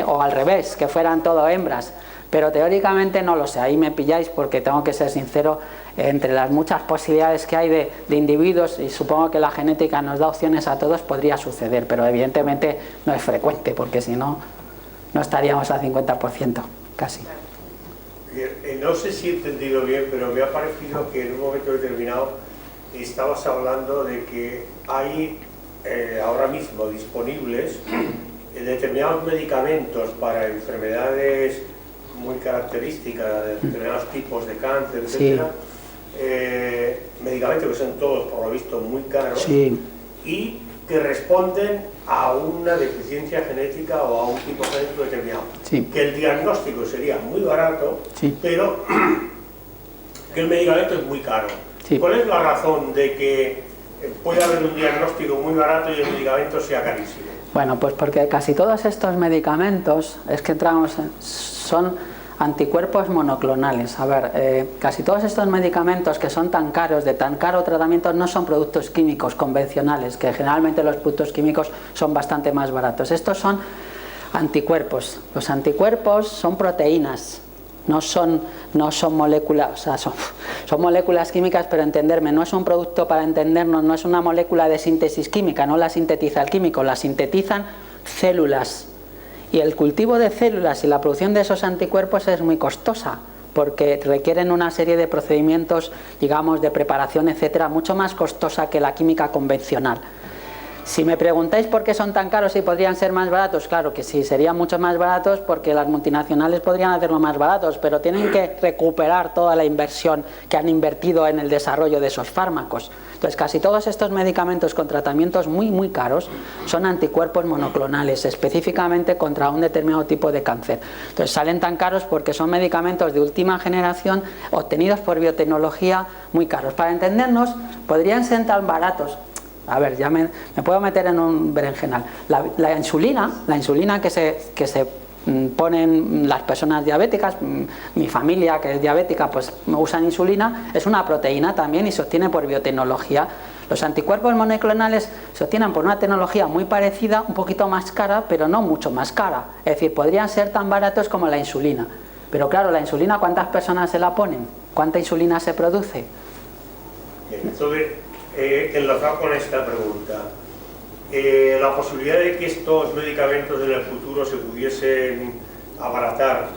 o al revés, que fueran todo hembras. Pero teóricamente no lo sé, ahí me pilláis porque tengo que ser sincero, entre las muchas posibilidades que hay de individuos, y supongo que la genética nos da opciones a todos, podría suceder, pero evidentemente no es frecuente, porque si no, no estaríamos al 50%, casi. No sé si he entendido bien, pero me ha parecido que en un momento determinado estabas hablando de que hay ahora mismo disponibles determinados medicamentos para enfermedades muy características de determinados tipos de cáncer, etcétera, medicamentos que son todos, por lo visto, muy caros, y que responden a una deficiencia genética o a un tipo genético determinado. Que el diagnóstico sería muy barato, pero que el medicamento es muy caro. ¿Cuál es la razón de que puede haber un diagnóstico muy barato y el medicamento sea carísimo? Bueno, pues porque casi todos estos medicamentos, son anticuerpos monoclonales. A ver, casi todos estos medicamentos que son tan caros, de tan caro tratamiento, no son productos químicos convencionales, que generalmente los productos químicos son bastante más baratos. Estos son anticuerpos. Los anticuerpos son proteínas, no son moléculas, o sea, son moléculas químicas, pero entenderme, no es un producto, para entendernos, no es una molécula de síntesis química, no la sintetiza el químico, la sintetizan células. Y el cultivo de células y la producción de esos anticuerpos es muy costosa, porque requieren una serie de procedimientos, digamos, de preparación, etcétera, mucho más costosa que la química convencional. Si me preguntáis por qué son tan caros y podrían ser más baratos, claro que sí, serían mucho más baratos porque las multinacionales podrían hacerlo más baratos, pero tienen que recuperar toda la inversión que han invertido en el desarrollo de esos fármacos. Entonces, casi todos estos medicamentos con tratamientos muy, muy caros son anticuerpos monoclonales, específicamente contra un determinado tipo de cáncer. Entonces, salen tan caros porque son medicamentos de última generación obtenidos por biotecnología muy caros. Para entendernos, podrían ser tan baratos. A ver, ya me puedo meter en un berenjenal. La insulina que se ponen las personas diabéticas, mi familia que es diabética, pues usan insulina, es una proteína también y se obtiene por biotecnología. Los anticuerpos monoclonales se obtienen por una tecnología muy parecida, un poquito más cara, pero no mucho más cara. Es decir, podrían ser tan baratos como la insulina. Pero claro, la insulina, ¿cuántas personas se la ponen? ¿Cuánta insulina se produce? Entonces, enlazado con esta pregunta, la posibilidad de que estos medicamentos en el futuro se pudiesen abaratar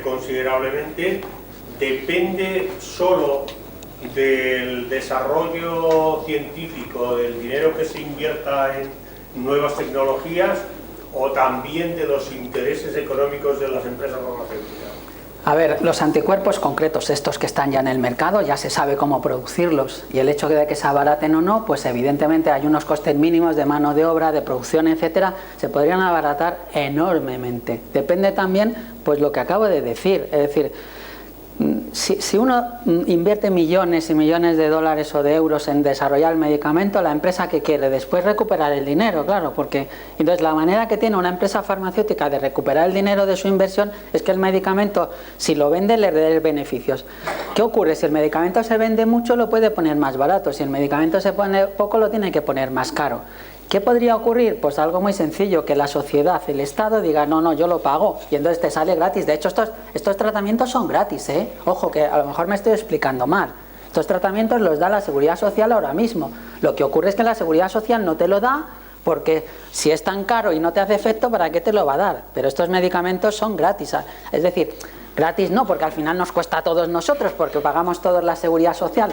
considerablemente depende solo del desarrollo científico, del dinero que se invierta en nuevas tecnologías, o también de los intereses económicos de las empresas farmacéuticas. A ver, los anticuerpos concretos, estos que están ya en el mercado, ya se sabe cómo producirlos, y el hecho de que se abaraten o no, pues evidentemente hay unos costes mínimos de mano de obra, de producción, etcétera, se podrían abaratar enormemente. Depende también, pues lo que acabo de decir, es decir, si uno invierte millones y millones de dólares o de euros en desarrollar el medicamento, la empresa que quiere después recuperar el dinero, claro, porque entonces la manera que tiene una empresa farmacéutica de recuperar el dinero de su inversión es que el medicamento, si lo vende, le dé beneficios. ¿Qué ocurre? Si el medicamento se vende mucho, lo puede poner más barato; si el medicamento se pone poco, lo tiene que poner más caro. ¿Qué podría ocurrir? Pues algo muy sencillo, que la sociedad, el Estado diga, no, yo lo pago, y entonces te sale gratis. De hecho, estos tratamientos son gratis, ¿eh? Ojo, que a lo mejor me estoy explicando mal. Estos tratamientos los da la Seguridad Social ahora mismo. Lo que ocurre es que la Seguridad Social no te lo da, porque si es tan caro y no te hace efecto, ¿para qué te lo va a dar? Pero estos medicamentos son gratis. Es decir, gratis no, porque al final nos cuesta a todos nosotros, porque pagamos todos la Seguridad Social.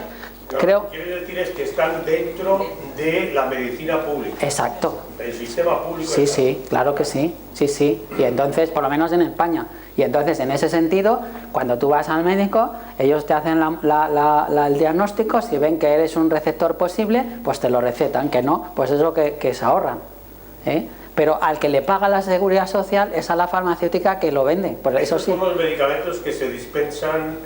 Lo que quiere decir es que están dentro de la medicina pública. Exacto. El sistema público. Sí, sí, claro que sí. Sí. Y entonces, por lo menos en España. Y entonces, en ese sentido, cuando tú vas al médico, ellos te hacen el diagnóstico. Si ven que eres un receptor posible, pues te lo recetan. Que no, pues es lo que se ahorran, ¿eh? Pero al que le paga la Seguridad Social es a la farmacéutica que lo vende. Por eso sí. Son los medicamentos que se dispensan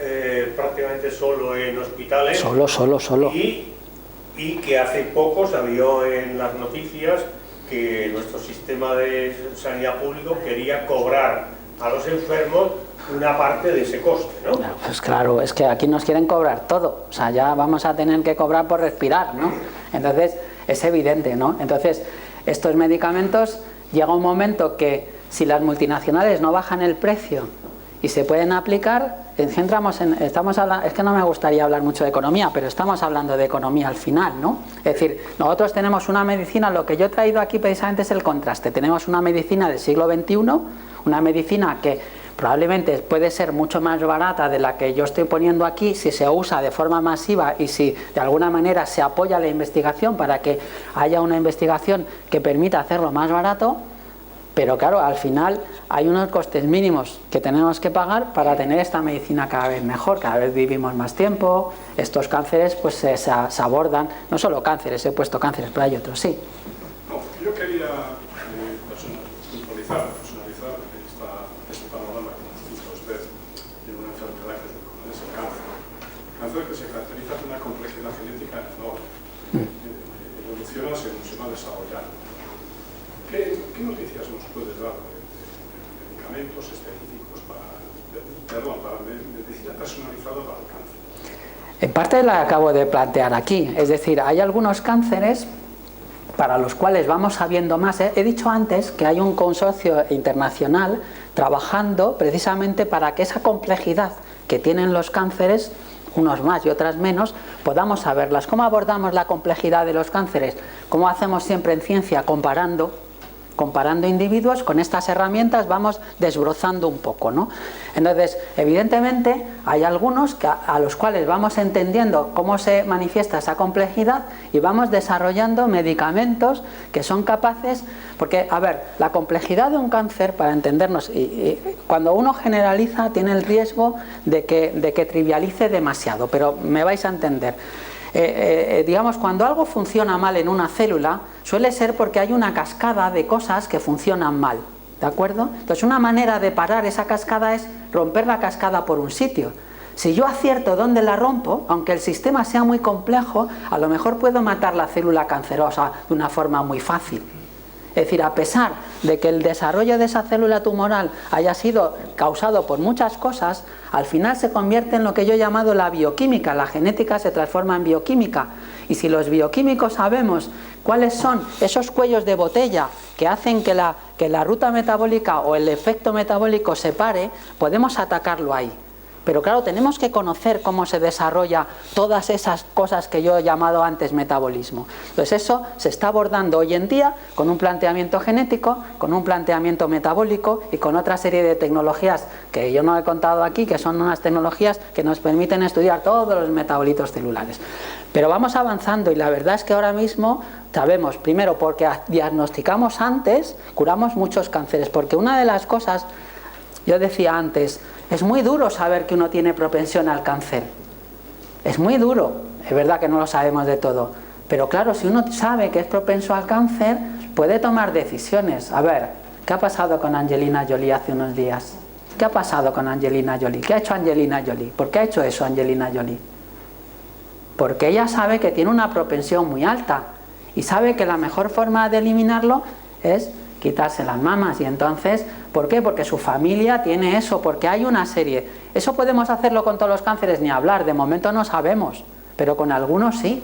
prácticamente solo en hospitales. Solo. Y que hace poco salió en las noticias que nuestro sistema de sanidad público quería cobrar a los enfermos una parte de ese coste, ¿no? Pues claro, es que aquí nos quieren cobrar todo. O sea, ya vamos a tener que cobrar por respirar, ¿no? Entonces, es evidente, ¿no? Entonces, estos medicamentos, llega un momento que si las multinacionales no bajan el precio y se pueden aplicar, estamos hablando, es que no me gustaría hablar mucho de economía, pero estamos hablando de economía al final, ¿no? Es decir, nosotros tenemos una medicina, lo que yo he traído aquí precisamente es el contraste. Tenemos una medicina del siglo XXI, una medicina que probablemente puede ser mucho más barata de la que yo estoy poniendo aquí si se usa de forma masiva y si de alguna manera se apoya la investigación para que haya una investigación que permita hacerlo más barato. Pero claro, al final hay unos costes mínimos que tenemos que pagar para tener esta medicina cada vez mejor, cada vez vivimos más tiempo, estos cánceres pues se abordan, no solo cánceres, he puesto cánceres, pero hay otros, sí. No, yo quería personalizar este panorama que necesita usted de una enfermedad que es el cáncer. El cáncer que se caracteriza por una complejidad genética enorme, evoluciona según se va desarrollando. ¿Qué noticias nos puede dar de medicamentos específicos para medicina personalizada para el cáncer? En parte la acabo de plantear aquí, es decir, hay algunos cánceres para los cuales vamos sabiendo más. He dicho antes que hay un consorcio internacional trabajando precisamente para que esa complejidad que tienen los cánceres, unos más y otras menos, podamos saberlas. ¿Cómo abordamos la complejidad de los cánceres? ¿Cómo hacemos siempre en ciencia? Comparando individuos, con estas herramientas vamos desbrozando un poco, ¿no? Entonces, evidentemente, hay algunos a los cuales vamos entendiendo cómo se manifiesta esa complejidad y vamos desarrollando medicamentos que son capaces, porque, a ver, la complejidad de un cáncer, para entendernos, y cuando uno generaliza tiene el riesgo de que trivialice demasiado, pero me vais a entender. Digamos, cuando algo funciona mal en una célula, suele ser porque hay una cascada de cosas que funcionan mal, ¿de acuerdo? Entonces, una manera de parar esa cascada es romper la cascada por un sitio. Si yo acierto dónde la rompo, aunque el sistema sea muy complejo, a lo mejor puedo matar la célula cancerosa de una forma muy fácil. Es decir, a pesar de que el desarrollo de esa célula tumoral haya sido causado por muchas cosas, al final se convierte en lo que yo he llamado la bioquímica. La genética se transforma en bioquímica Y si los bioquímicos sabemos cuáles son esos cuellos de botella que hacen que la ruta metabólica o el efecto metabólico se pare, podemos atacarlo ahí. Pero claro, tenemos que conocer cómo se desarrolla todas esas cosas que yo he llamado antes metabolismo. Entonces eso se está abordando hoy en día con un planteamiento genético, con un planteamiento metabólico y con otra serie de tecnologías que yo no he contado aquí, que son unas tecnologías que nos permiten estudiar todos los metabolitos celulares. Pero vamos avanzando y la verdad es que ahora mismo sabemos, primero porque diagnosticamos antes, curamos muchos cánceres, porque una de las cosas, yo decía antes, es muy duro saber que uno tiene propensión al cáncer. Es muy duro, es verdad que no lo sabemos de todo, pero claro, si uno sabe que es propenso al cáncer, puede tomar decisiones. A ver, ¿qué ha pasado con Angelina Jolie hace unos días? ¿Qué ha pasado con Angelina Jolie? ¿Qué ha hecho Angelina Jolie? ¿Por qué ha hecho eso Angelina Jolie? Porque ella sabe que tiene una propensión muy alta y sabe que la mejor forma de eliminarlo es quitarse las mamas. Y entonces, ¿por qué? Porque su familia tiene eso, porque hay una serie. ¿Eso podemos hacerlo con todos los cánceres? Ni hablar, de momento no sabemos, pero con algunos sí.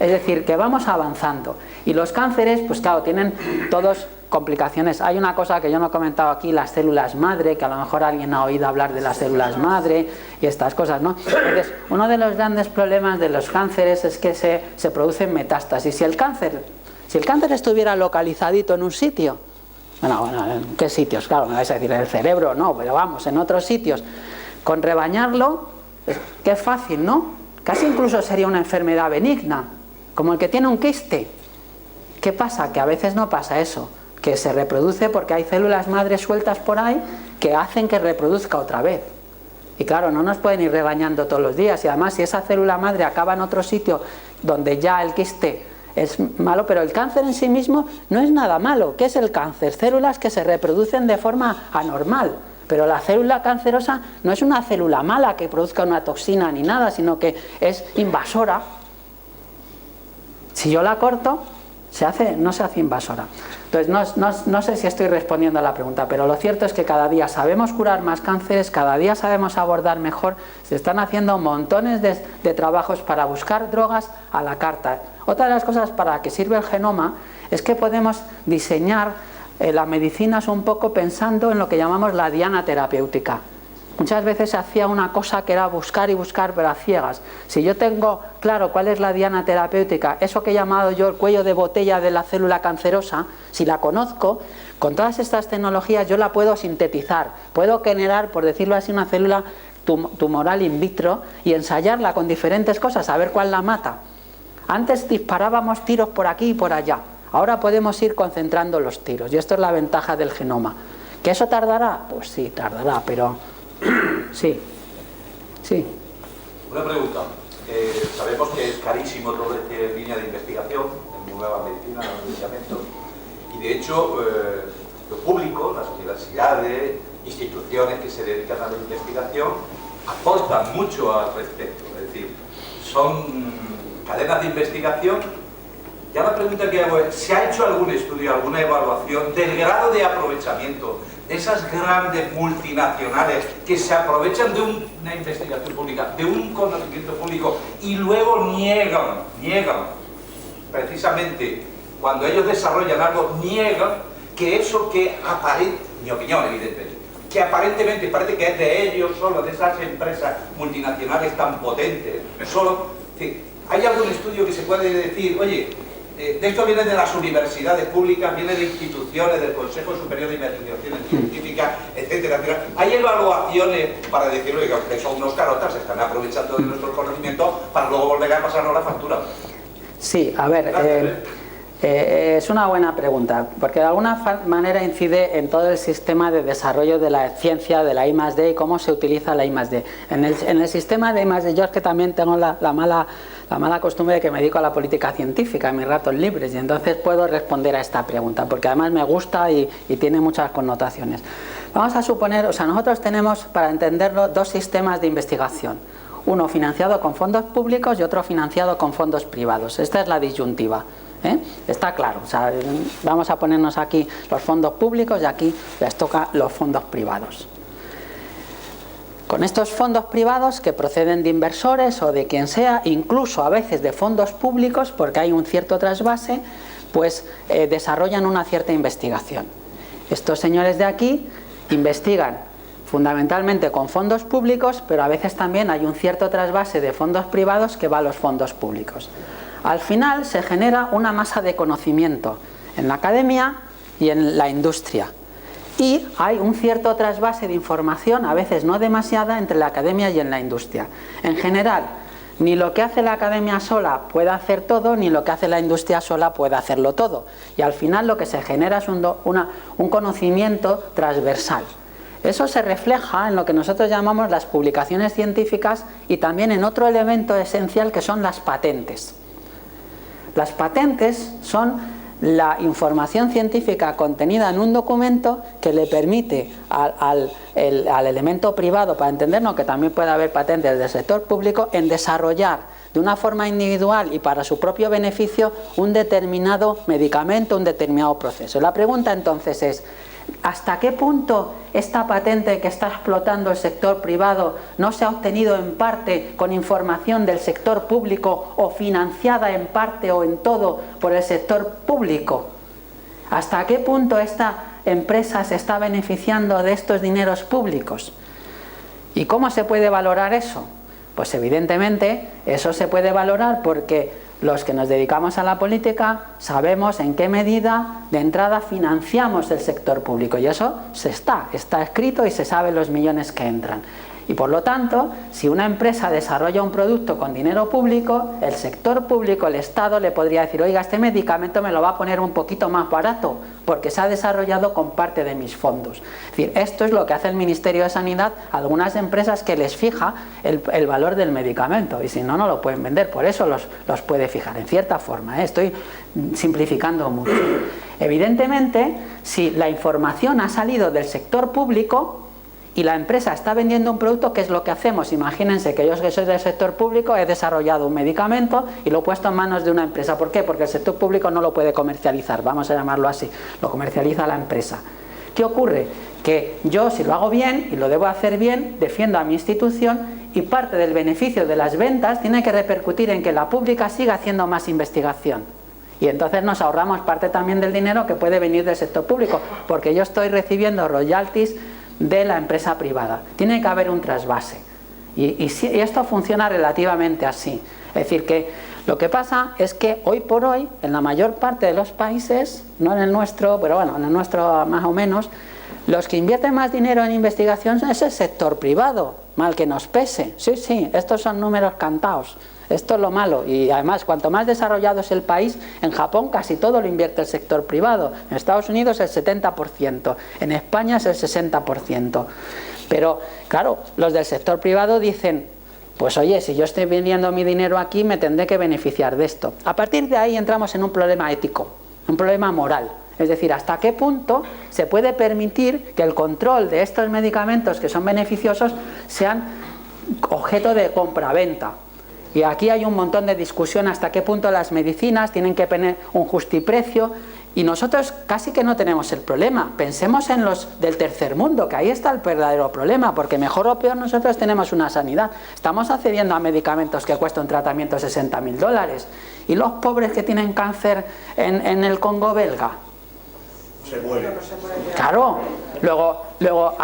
Es decir, que vamos avanzando. Y los cánceres, pues claro, tienen todos complicaciones. Hay una cosa que yo no he comentado aquí, las células madre, que a lo mejor alguien ha oído hablar de las células madre y estas cosas, ¿no? Entonces, uno de los grandes problemas de los cánceres es que se producen metástasis. Si el cáncer estuviera localizadito en un sitio, bueno, ¿en qué sitios? Claro, me vais a decir, en el cerebro, no, pero vamos, en otros sitios, con rebañarlo, que es fácil, ¿no? Casi incluso sería una enfermedad benigna, como el que tiene un quiste. ¿Qué pasa? Que a veces no pasa eso, que se reproduce porque hay células madres sueltas por ahí que hacen que reproduzca otra vez. Y claro, no nos pueden ir rebañando todos los días, y además si esa célula madre acaba en otro sitio donde ya el quiste es malo, pero el cáncer en sí mismo no es nada malo. ¿Qué es el cáncer? Células que se reproducen de forma anormal. Pero la célula cancerosa no es una célula mala que produzca una toxina ni nada, sino que es invasora. Si yo la corto, no se hace invasora. Entonces no sé si estoy respondiendo a la pregunta, pero lo cierto es que cada día sabemos curar más cánceres, cada día sabemos abordar mejor, se están haciendo montones de trabajos para buscar drogas a la carta. Otra de las cosas para que sirve el genoma es que podemos diseñar la medicina un poco pensando en lo que llamamos la diana terapéutica. Muchas veces se hacía una cosa que era buscar y buscar, pero a ciegas. Si yo tengo claro cuál es la diana terapéutica, eso que he llamado yo el cuello de botella de la célula cancerosa, si la conozco, con todas estas tecnologías yo la puedo sintetizar. Puedo generar, por decirlo así, una célula tumoral in vitro y ensayarla con diferentes cosas, a ver cuál la mata. Antes disparábamos tiros por aquí y por allá. Ahora podemos ir concentrando los tiros. Y esto es la ventaja del genoma. ¿Que eso tardará? Pues sí, tardará, pero... Sí. Una pregunta. Sabemos que es carísimo toda esta línea de investigación en nueva medicina, en medicamentos, y de hecho lo público, las universidades, instituciones que se dedican a la investigación aportan mucho al respecto. Es decir, son cadenas de investigación. Ya la pregunta que hago es, ¿se ha hecho algún estudio, alguna evaluación del grado de aprovechamiento de esas grandes multinacionales que se aprovechan de una investigación pública, de un conocimiento público y luego niegan, precisamente cuando ellos desarrollan algo, niegan que eso que aparentemente, mi opinión evidentemente, que aparentemente parece que es de ellos solo, de esas empresas multinacionales tan potentes, solo, ¿hay algún estudio que se puede decir, oye, de esto viene de las universidades públicas, viene de instituciones, del Consejo Superior de Investigaciones Científicas, etcétera, etcétera? ¿Hay evaluaciones para decir, oye, que ustedes son unos carotas, se están aprovechando de nuestros conocimientos para luego volver a pasarnos la factura? Sí, a ver, es una buena pregunta, porque de alguna manera incide en todo el sistema de desarrollo de la ciencia, de la I+D y cómo se utiliza la I+D. En el sistema de I+D, yo es que también tengo la mala costumbre de que me dedico a la política científica en mis ratos libres, y entonces puedo responder a esta pregunta, porque además me gusta y tiene muchas connotaciones. Vamos a suponer, nosotros tenemos, para entenderlo, dos sistemas de investigación. Uno financiado con fondos públicos y otro financiado con fondos privados. Esta es la disyuntiva. Está claro, vamos a ponernos aquí los fondos públicos y aquí les toca los fondos privados. Con estos fondos privados que proceden de inversores o de quien sea, incluso a veces de fondos públicos, porque hay un cierto trasvase, pues desarrollan una cierta investigación. Estos señores de aquí investigan fundamentalmente con fondos públicos, pero a veces también hay un cierto trasvase de fondos privados que va a los fondos públicos. Al final se genera una masa de conocimiento en la academia y en la industria. Y hay un cierto trasvase de información, a veces no demasiada, entre la academia y en la industria. En general, ni lo que hace la academia sola puede hacer todo, ni lo que hace la industria sola puede hacerlo todo. Y al final lo que se genera es un conocimiento transversal. Eso se refleja en lo que nosotros llamamos las publicaciones científicas y también en otro elemento esencial que son las patentes. Las patentes son la información científica contenida en un documento que le permite al elemento privado, para entendernos que también puede haber patentes del sector público, en desarrollar de una forma individual y para su propio beneficio un determinado medicamento, un determinado proceso. La pregunta entonces es: ¿hasta qué punto esta patente que está explotando el sector privado no se ha obtenido en parte con información del sector público o financiada en parte o en todo por el sector público? ¿Hasta qué punto esta empresa se está beneficiando de estos dineros públicos? ¿Y cómo se puede valorar eso? Pues evidentemente eso se puede valorar porque los que nos dedicamos a la política sabemos en qué medida de entrada financiamos el sector público, y eso está escrito y se sabe los millones que entran. Y por lo tanto, si una empresa desarrolla un producto con dinero público, el sector público, el Estado, le podría decir: oiga, este medicamento me lo va a poner un poquito más barato porque se ha desarrollado con parte de mis fondos. Es decir, esto es lo que hace el Ministerio de Sanidad a algunas empresas, que les fija el valor del medicamento, y si no, no lo pueden vender. Por eso los puede fijar, en cierta forma, estoy simplificando mucho. Evidentemente, si la información ha salido del sector público y la empresa está vendiendo un producto, ¿qué es lo que hacemos? Imagínense que yo, que soy del sector público, he desarrollado un medicamento y lo he puesto en manos de una empresa. ¿Por qué? Porque el sector público no lo puede comercializar, vamos a llamarlo así, lo comercializa la empresa. ¿Qué ocurre? Que yo, si lo hago bien, y lo debo hacer bien, defiendo a mi institución, y parte del beneficio de las ventas tiene que repercutir en que la pública siga haciendo más investigación. Y entonces nos ahorramos parte también del dinero que puede venir del sector público, porque yo estoy recibiendo royalties de la empresa privada. Tiene que haber un trasvase. Y esto funciona relativamente así. Es decir, que lo que pasa es que hoy por hoy, en la mayor parte de los países, no en el nuestro, pero bueno, en el nuestro más o menos, los que invierten más dinero en investigación es el sector privado, mal que nos pese. Sí, estos son números cantados. Esto es lo malo. Y además, cuanto más desarrollado es el país, en Japón casi todo lo invierte el sector privado, en Estados Unidos el 70%, en España es el 60%. Pero claro, los del sector privado dicen: pues oye, si yo estoy vendiendo mi dinero aquí, me tendré que beneficiar de esto. A partir de ahí entramos en un problema ético, un problema moral. Es decir, hasta qué punto se puede permitir que el control de estos medicamentos que son beneficiosos sean objeto de compra-venta. Y aquí hay un montón de discusión hasta qué punto las medicinas tienen que tener un justiprecio, y nosotros casi que no tenemos el problema. Pensemos en los del tercer mundo, que ahí está el verdadero problema, porque mejor o peor nosotros tenemos una sanidad. Estamos accediendo a medicamentos que cuestan un tratamiento $60.000, y los pobres que tienen cáncer en el Congo belga se mueren. Claro, luego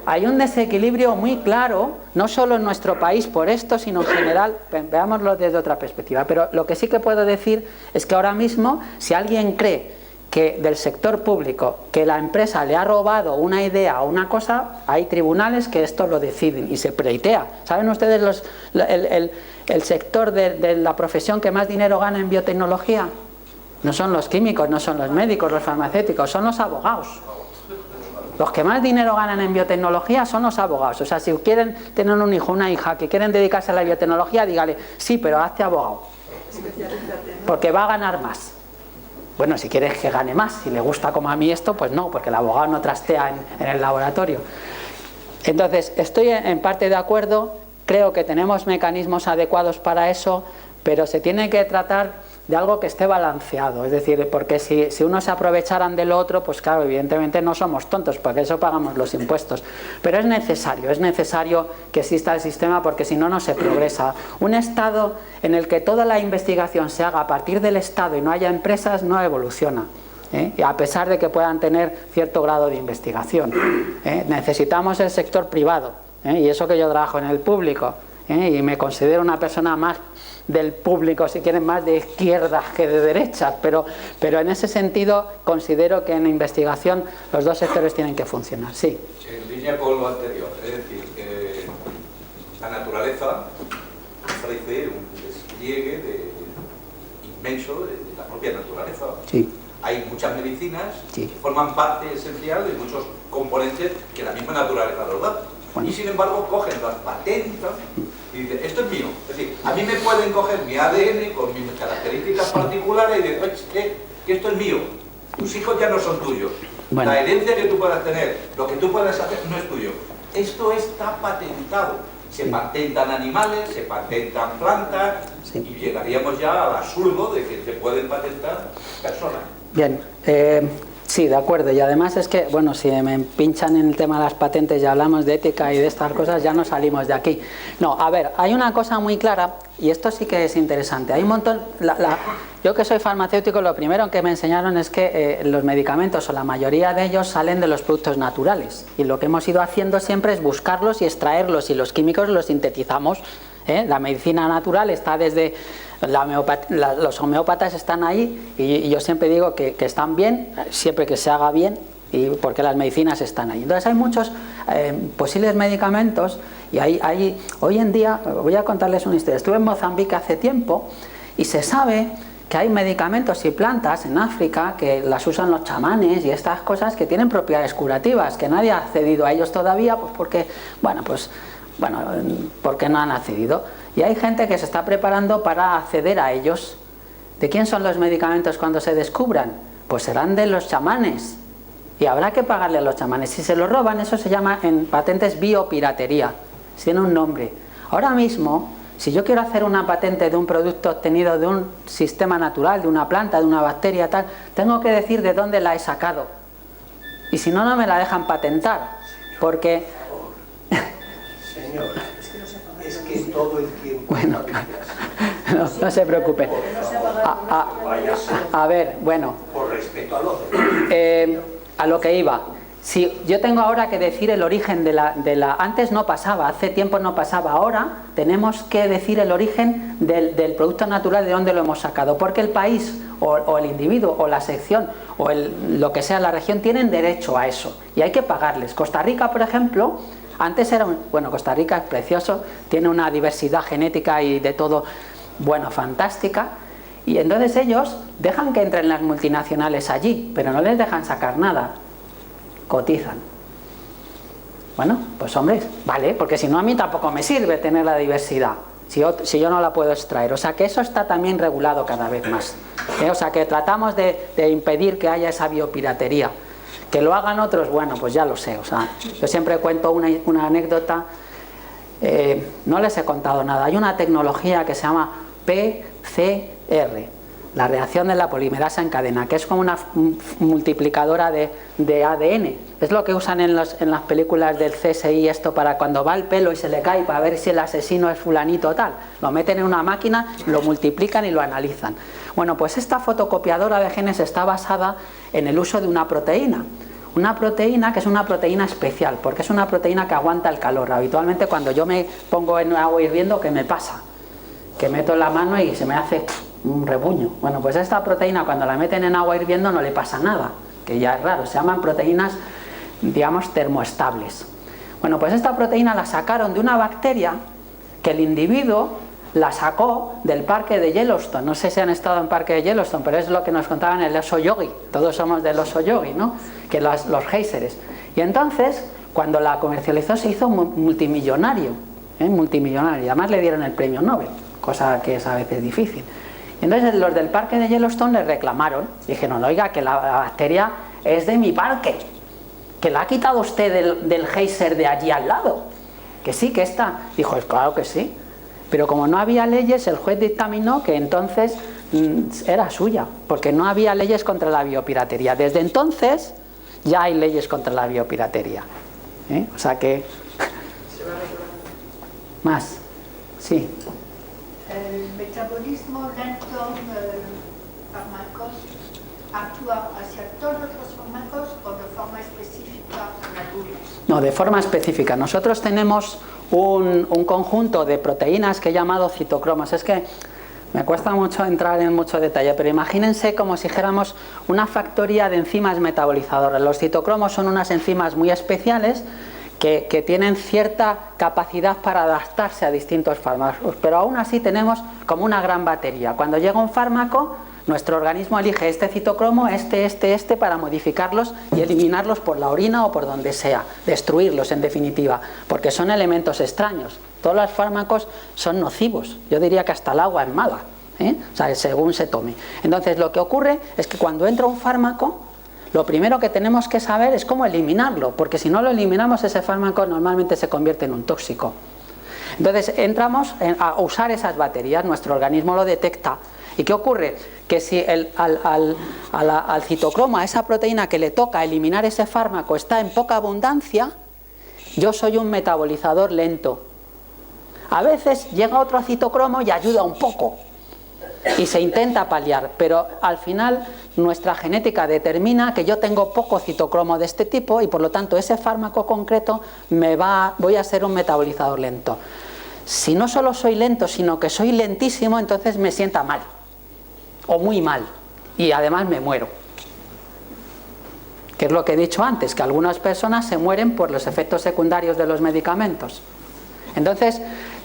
hay un desequilibrio muy claro, no solo en nuestro país por esto, sino en general. Veámoslo desde otra perspectiva. Pero lo que sí que puedo decir es que ahora mismo, si alguien cree que del sector público, que la empresa le ha robado una idea o una cosa, hay tribunales que esto lo deciden y se pleitea. ¿Saben ustedes el sector de la profesión que más dinero gana en biotecnología? No son los químicos, no son los médicos, los farmacéuticos, son los abogados. Los que más dinero ganan en biotecnología son los abogados. O sea, si quieren tener un hijo, una hija que quieren dedicarse a la biotecnología, dígale: sí, pero hazte abogado, porque va a ganar más. Bueno, si quieres que gane más, si le gusta como a mí esto, pues no, porque el abogado no trastea en el laboratorio. Entonces, estoy en parte de acuerdo, creo que tenemos mecanismos adecuados para eso, pero se tiene que tratar de algo que esté balanceado, es decir, porque si unos se aprovecharan de lo otro, pues claro, evidentemente no somos tontos, porque eso pagamos los impuestos, pero es necesario que exista el sistema, porque si no, no se progresa. Un Estado en el que toda la investigación se haga a partir del Estado y no haya empresas, no evoluciona. A pesar de que puedan tener cierto grado de investigación. Necesitamos el sector privado, y eso que yo trabajo en el público, y me considero una persona más del público, si quieren, más de izquierda que de derecha, pero en ese sentido considero que en la investigación los dos sectores tienen que funcionar. Sí. En línea con lo anterior, es decir, la naturaleza ofrece un despliegue inmenso de la propia naturaleza. Sí. Hay muchas medicinas sí. que forman parte esencial de muchos componentes que la misma naturaleza los da. Bueno. Y sin embargo cogen, las patentan y dicen, esto es mío. Es decir, a mí me pueden coger mi ADN con mis características particulares y decir, que esto es mío. Tus hijos ya no son tuyos. Bueno. La herencia que tú puedas tener, lo que tú puedas hacer, no es tuyo. Esto está patentado. Se patentan animales, se patentan plantas y llegaríamos ya al absurdo de que se pueden patentar personas. Bien, sí, de acuerdo, y además es que, bueno, si me pinchan en el tema de las patentes y hablamos de ética y de estas cosas, ya no salimos de aquí. No, a ver, hay una cosa muy clara, y esto sí que es interesante, hay un montón, yo que soy farmacéutico, lo primero que me enseñaron es que los medicamentos, o la mayoría de ellos, salen de los productos naturales, y lo que hemos ido haciendo siempre es buscarlos y extraerlos, y los químicos los sintetizamos. La medicina natural está desde los homeópatas están ahí, y yo siempre digo que están bien, siempre que se haga bien, y porque las medicinas están ahí. Entonces hay muchos posibles medicamentos, y hoy en día, voy a contarles una historia. Estuve en Mozambique hace tiempo y se sabe que hay medicamentos y plantas en África que las usan los chamanes y estas cosas que tienen propiedades curativas, que nadie ha accedido a ellos todavía, pues porque no han accedido. Y hay gente que se está preparando para acceder a ellos. ¿De quién son los medicamentos cuando se descubran? Pues serán de los chamanes. Y habrá que pagarle a los chamanes. Si se los roban, eso se llama en patentes biopiratería. Tiene un nombre. Ahora mismo, si yo quiero hacer una patente de un producto obtenido de un sistema natural, de una planta, de una bacteria, tal, tengo que decir de dónde la he sacado. Y si no, no me la dejan patentar. Porque... Señor, es que todo el tiempo... Bueno, no se preocupen. A ver, bueno. Por respeto al otro. A lo que iba. Si yo tengo ahora que decir el origen de la... Antes no pasaba, hace tiempo no pasaba. Ahora tenemos que decir el origen del producto natural, de dónde lo hemos sacado. Porque el país, o el individuo, o la sección, o lo que sea la región, tienen derecho a eso. Y hay que pagarles. Costa Rica, por ejemplo... Antes era Costa Rica es precioso, tiene una diversidad genética y de todo, fantástica, y entonces ellos dejan que entren las multinacionales allí, pero no les dejan sacar nada, cotizan. Bueno, pues hombres, vale, porque si no a mí tampoco me sirve tener la diversidad, si yo no la puedo extraer. O sea que eso está también regulado cada vez más. O sea que tratamos de impedir que haya esa biopiratería. Que lo hagan otros, bueno, pues ya lo sé. O sea, yo siempre cuento una anécdota, no les he contado nada. Hay una tecnología que se llama PCR, la reacción de la polimerasa en cadena, que es como una multiplicadora de ADN. Es lo que usan en las películas del CSI, esto para cuando va el pelo y se le cae, para ver si el asesino es fulanito o tal. Lo meten en una máquina, lo multiplican y lo analizan. Bueno, pues esta fotocopiadora de genes está basada en el uso de una proteína. Una proteína que es una proteína especial, porque es una proteína que aguanta el calor. Habitualmente cuando yo me pongo en agua hirviendo, ¿qué me pasa? Que meto la mano y se me hace un rebuño. Bueno, pues esta proteína cuando la meten en agua hirviendo no le pasa nada, que ya es raro. Se llaman proteínas, digamos, termoestables. Bueno, pues esta proteína la sacaron de una bacteria que el individuo la sacó del parque de Yellowstone. No sé si han estado en parque de Yellowstone, pero es lo que nos contaban el oso yogi. Todos somos del oso yogi, ¿no? Que los géiseres. Y entonces, cuando la comercializó, se hizo multimillonario. Multimillonario. Y además le dieron el premio Nobel, cosa que es a veces difícil. Y entonces los del parque de Yellowstone le reclamaron. Dijeron, oiga, que la bacteria es de mi parque, que la ha quitado usted del geyser de allí al lado. Que sí, que está. Dijo, claro que sí. Pero como no había leyes, el juez dictaminó que entonces era suya, porque no había leyes contra la biopiratería. Desde entonces ya hay leyes contra la biopiratería. O sea que... Más. Sí. El metabolismo lento de fármacos actúa hacia todos los fármacos o de forma específica en algunos. No, de forma específica. Nosotros tenemos un conjunto de proteínas que he llamado citocromos. Es que me cuesta mucho entrar en mucho detalle, pero imagínense como si dijéramos una factoría de enzimas metabolizadoras. Los citocromos son unas enzimas muy especiales que tienen cierta capacidad para adaptarse a distintos fármacos, pero aún así tenemos como una gran batería. Cuando llega un fármaco, nuestro organismo elige este citocromo, este para modificarlos y eliminarlos por la orina o por donde sea, destruirlos en definitiva, porque son elementos extraños. Todos los fármacos son nocivos, yo diría que hasta el agua es mala, o sea, según se tome. Entonces lo que ocurre es que cuando entra un fármaco, lo primero que tenemos que saber es cómo eliminarlo, porque si no lo eliminamos, ese fármaco normalmente se convierte en un tóxico. Entonces entramos a usar esas baterías, nuestro organismo lo detecta. ¿Y qué ocurre? Que si al citocromo, a esa proteína que le toca eliminar ese fármaco, está en poca abundancia, yo soy un metabolizador lento. A veces llega otro citocromo y ayuda un poco y se intenta paliar, pero al final nuestra genética determina que yo tengo poco citocromo de este tipo y por lo tanto ese fármaco concreto voy a ser un metabolizador lento. Si no solo soy lento, sino que soy lentísimo, entonces me sienta mal o muy mal y además me muero, que es lo que he dicho antes, que algunas personas se mueren por los efectos secundarios de los medicamentos. Entonces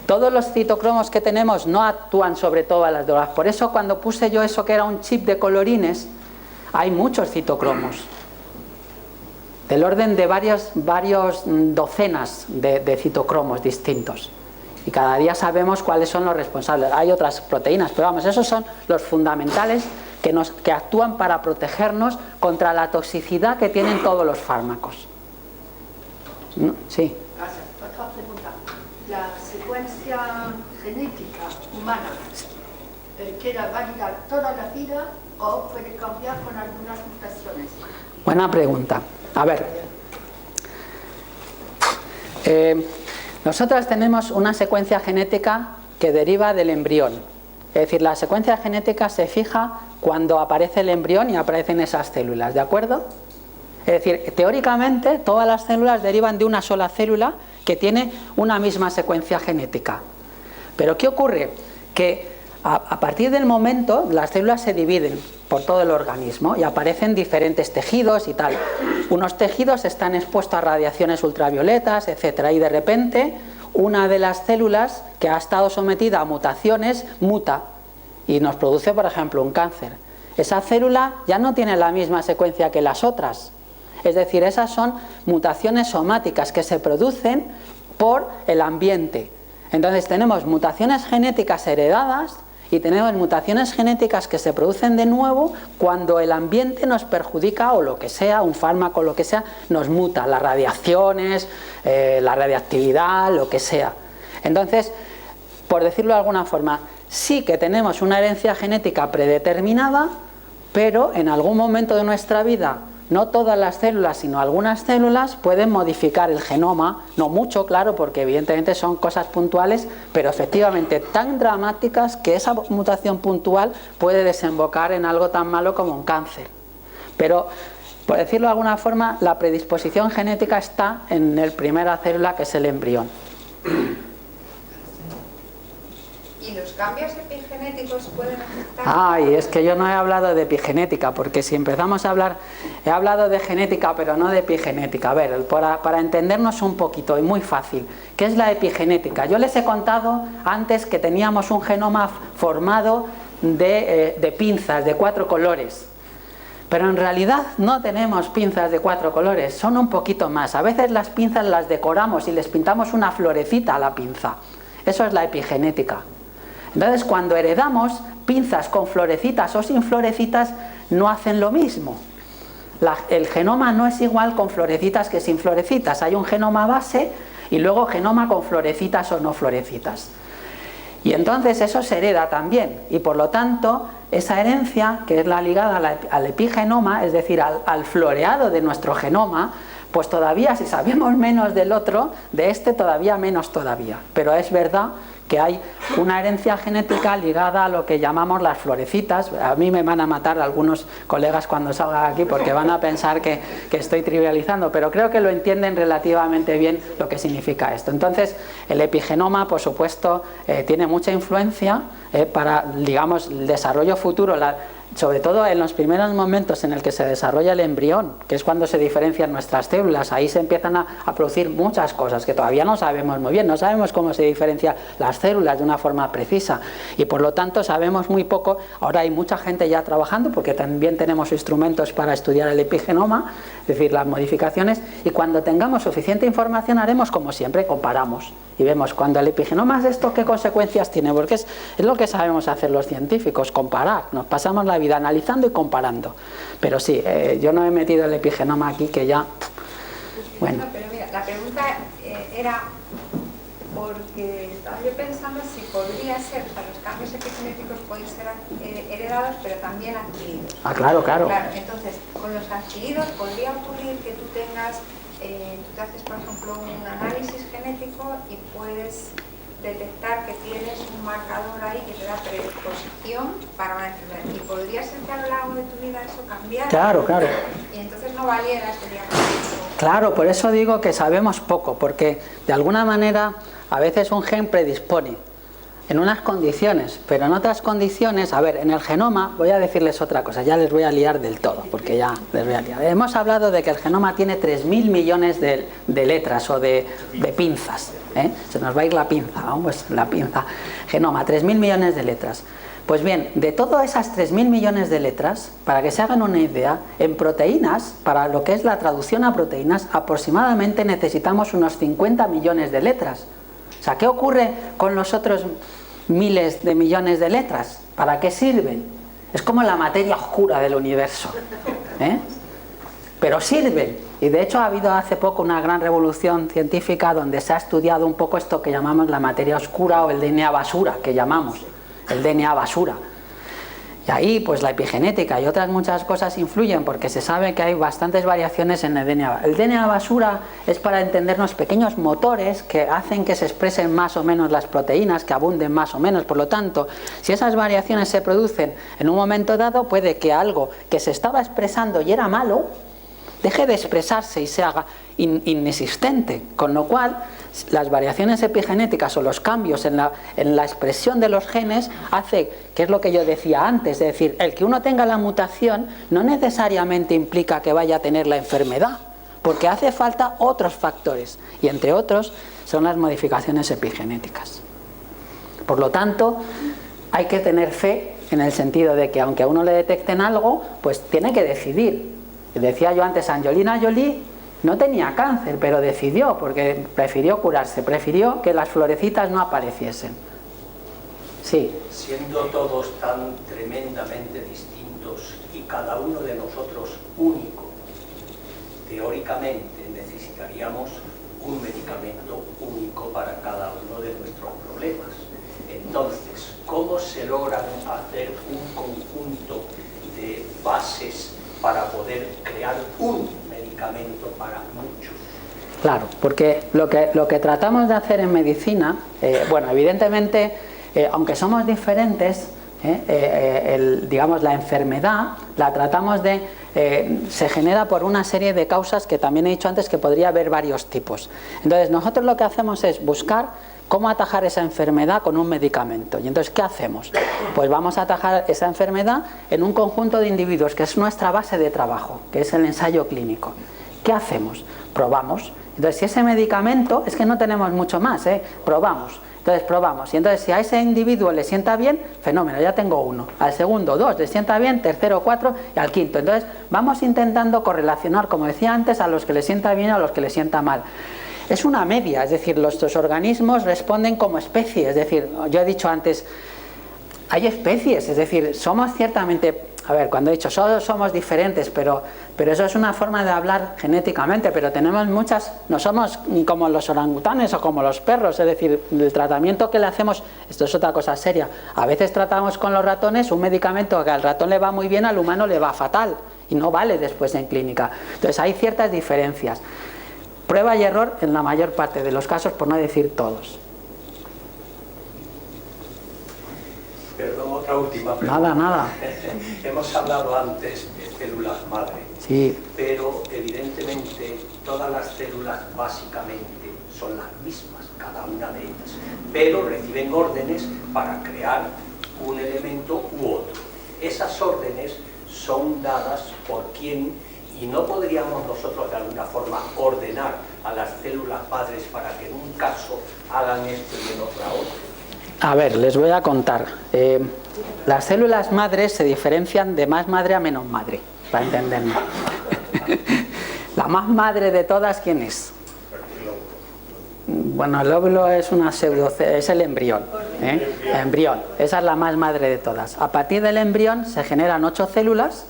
todos los citocromos que tenemos no actúan sobre todas las drogas. Por eso cuando puse yo eso que era un chip de colorines, hay muchos citocromos, del orden de varios docenas de citocromos distintos. Y cada día sabemos cuáles son los responsables. Hay otras proteínas, pero vamos, esos son los fundamentales que actúan para protegernos contra la toxicidad que tienen todos los fármacos. Sí. Gracias. Otra pregunta. La secuencia genética humana queda válida toda la vida o puede cambiar con algunas mutaciones. Buena pregunta. A ver, nosotros tenemos una secuencia genética que deriva del embrión. Es decir, la secuencia genética se fija cuando aparece el embrión y aparecen esas células, ¿de acuerdo? Es decir, teóricamente todas las células derivan de una sola célula que tiene una misma secuencia genética. Pero ¿qué ocurre? Que a partir del momento las células se dividen por todo el organismo y aparecen diferentes tejidos y tal. Unos tejidos están expuestos a radiaciones ultravioletas, etcétera, y de repente una de las células que ha estado sometida a mutaciones muta y nos produce, por ejemplo, un cáncer. Esa célula ya no tiene la misma secuencia que las otras. Es decir, esas son mutaciones somáticas que se producen por el ambiente. Entonces tenemos mutaciones genéticas heredadas y tenemos mutaciones genéticas que se producen de nuevo cuando el ambiente nos perjudica o lo que sea, un fármaco, lo que sea, nos muta, las radiaciones, la radiactividad, lo que sea. Entonces, por decirlo de alguna forma, sí que tenemos una herencia genética predeterminada, pero en algún momento de nuestra vida, no todas las células, sino algunas células pueden modificar el genoma, no mucho, claro, porque evidentemente son cosas puntuales, pero efectivamente tan dramáticas que esa mutación puntual puede desembocar en algo tan malo como un cáncer. Pero, por decirlo de alguna forma, la predisposición genética está en la primera célula, que es el embrión. ¿Y los cambios epigenéticos pueden afectar? Ay, es que yo no he hablado de epigenética, porque si empezamos a hablar, he hablado de genética, pero no de epigenética. A ver, para entendernos un poquito, y muy fácil, ¿qué es la epigenética? Yo les he contado antes que teníamos un genoma formado de pinzas de 4 colores. Pero en realidad no tenemos pinzas de 4 colores, son un poquito más. A veces las pinzas las decoramos y les pintamos una florecita a la pinza. Eso es la epigenética. Entonces, cuando heredamos, pinzas con florecitas o sin florecitas no hacen lo mismo. El genoma no es igual con florecitas que sin florecitas. Hay un genoma base y luego genoma con florecitas o no florecitas. Y entonces eso se hereda también. Y por lo tanto, esa herencia, que es la ligada al epigenoma, es decir, al floreado de nuestro genoma, pues todavía, si sabemos menos del otro, de este todavía menos todavía. Pero es verdad que hay una herencia genética ligada a lo que llamamos las florecitas. A mí me van a matar algunos colegas cuando salga aquí porque van a pensar que estoy trivializando, pero creo que lo entienden relativamente bien lo que significa esto. Entonces, el epigenoma, por supuesto, tiene mucha influencia para, digamos, el desarrollo futuro, sobre todo en los primeros momentos en el que se desarrolla el embrión, que es cuando se diferencian nuestras células. Ahí se empiezan a producir muchas cosas que todavía no sabemos muy bien, no sabemos cómo se diferencian las células de una forma precisa y por lo tanto sabemos muy poco. Ahora hay mucha gente ya trabajando porque también tenemos instrumentos para estudiar el epigenoma, es decir, las modificaciones, y cuando tengamos suficiente información haremos como siempre, comparamos y vemos cuando el epigenoma es esto, qué consecuencias tiene, porque es lo que sabemos hacer los científicos, comparar. Nos pasamos la vida analizando y comparando. Pero sí, yo no he metido el epigenoma aquí, que ya... Bueno. No, pero mira, la pregunta era porque estaba yo pensando si podría ser, o sea, los cambios epigenéticos pueden ser heredados, pero también adquiridos. Ah, claro, claro. Claro, entonces, con los adquiridos podría ocurrir que tú tengas, tú te haces, por ejemplo, un análisis genético y puedes detectar que tienes un marcador ahí que te da predisposición para una enfermedad. Y podría ser que a lo largo de tu vida eso cambiara. Claro, claro. Y entonces no valiera este diagnóstico. Claro, por eso digo que sabemos poco, porque de alguna manera a veces un gen predispone en unas condiciones, pero en otras condiciones, a ver, en el genoma, voy a decirles otra cosa, ya les voy a liar del todo, porque ya les voy a liar. Hemos hablado de que el genoma tiene 3.000 millones de letras o de pinzas, ¿eh? Se nos va a ir la pinza, pues la pinza. Genoma, 3.000 millones de letras. Pues bien, de todas esas 3.000 millones de letras, para que se hagan una idea, en proteínas, para lo que es la traducción a proteínas, aproximadamente necesitamos unos 50 millones de letras. O sea, ¿qué ocurre con los otros miles de millones de letras? ¿Para qué sirven? Es como la materia oscura del universo, ¿eh? Pero sirven. Y de hecho ha habido hace poco una gran revolución científica donde se ha estudiado un poco esto que llamamos la materia oscura o el DNA basura, que llamamos el DNA basura. Y ahí pues la epigenética y otras muchas cosas influyen porque se sabe que hay bastantes variaciones en el DNA. El DNA basura es, para entendernos, pequeños motores que hacen que se expresen más o menos las proteínas, que abunden más o menos. Por lo tanto, si esas variaciones se producen en un momento dado, puede que algo que se estaba expresando y era malo deje de expresarse y se haga inexistente, con lo cual las variaciones epigenéticas o los cambios en la expresión de los genes hace, que es lo que yo decía antes, es decir, el que uno tenga la mutación no necesariamente implica que vaya a tener la enfermedad, porque hace falta otros factores, y entre otros son las modificaciones epigenéticas. Por lo tanto, hay que tener fe en el sentido de que aunque a uno le detecten algo, pues tiene que decidir. Decía yo antes, Angelina Jolie no tenía cáncer, pero decidió, porque prefirió curarse, prefirió que las florecitas no apareciesen. Sí. Siendo todos tan tremendamente distintos y cada uno de nosotros único, teóricamente necesitaríamos un medicamento único para cada uno de nuestros problemas. Entonces, ¿cómo se logran hacer un conjunto de bases para poder crear un medicamento para muchos? Claro, porque lo que tratamos de hacer en medicina, bueno, evidentemente, aunque somos diferentes, digamos, la enfermedad la tratamos se genera por una serie de causas que también he dicho antes que podría haber varios tipos. Entonces nosotros lo que hacemos es buscar cómo atajar esa enfermedad con un medicamento. Y entonces, ¿qué hacemos? Pues vamos a atajar esa enfermedad en un conjunto de individuos, que es nuestra base de trabajo, que es el ensayo clínico. ¿Qué hacemos? Probamos. Entonces, si ese medicamento, es que no tenemos mucho más, probamos. Entonces probamos, y entonces si a ese individuo le sienta bien, fenómeno, ya tengo uno. Al segundo, 2, le sienta bien, tercero, 4, y al quinto. Entonces vamos intentando correlacionar, como decía antes, a los que le sienta bien y a los que le sienta mal. Es una media, es decir, nuestros organismos responden como especies. Es decir, yo he dicho antes, hay especies, es decir, somos ciertamente, a ver, cuando he dicho todos somos diferentes, pero eso es una forma de hablar genéticamente, pero tenemos muchas, no somos como los orangutanes o como los perros, es decir, el tratamiento que le hacemos, esto es otra cosa seria, a veces tratamos con los ratones un medicamento que al ratón le va muy bien, al humano le va fatal y no vale después en clínica. Entonces hay ciertas diferencias. Prueba y error en la mayor parte de los casos, por no decir todos. Perdón, otra última pregunta. Nada. Hemos hablado antes de células madre, sí, pero evidentemente todas las células básicamente son las mismas, cada una de ellas, pero reciben órdenes para crear un elemento u otro. Esas órdenes son dadas por quién, y no podríamos nosotros de alguna forma ordenar a las células madres para que en un caso hagan esto y en otra otro. A ver, les voy a contar. Las células madres se diferencian de más madre a menos madre, para entendernos. La más madre de todas, ¿quién es? Bueno, el óvulo es una es el embrión. Embrión. Esa es la más madre de todas. A partir del embrión se generan 8 células,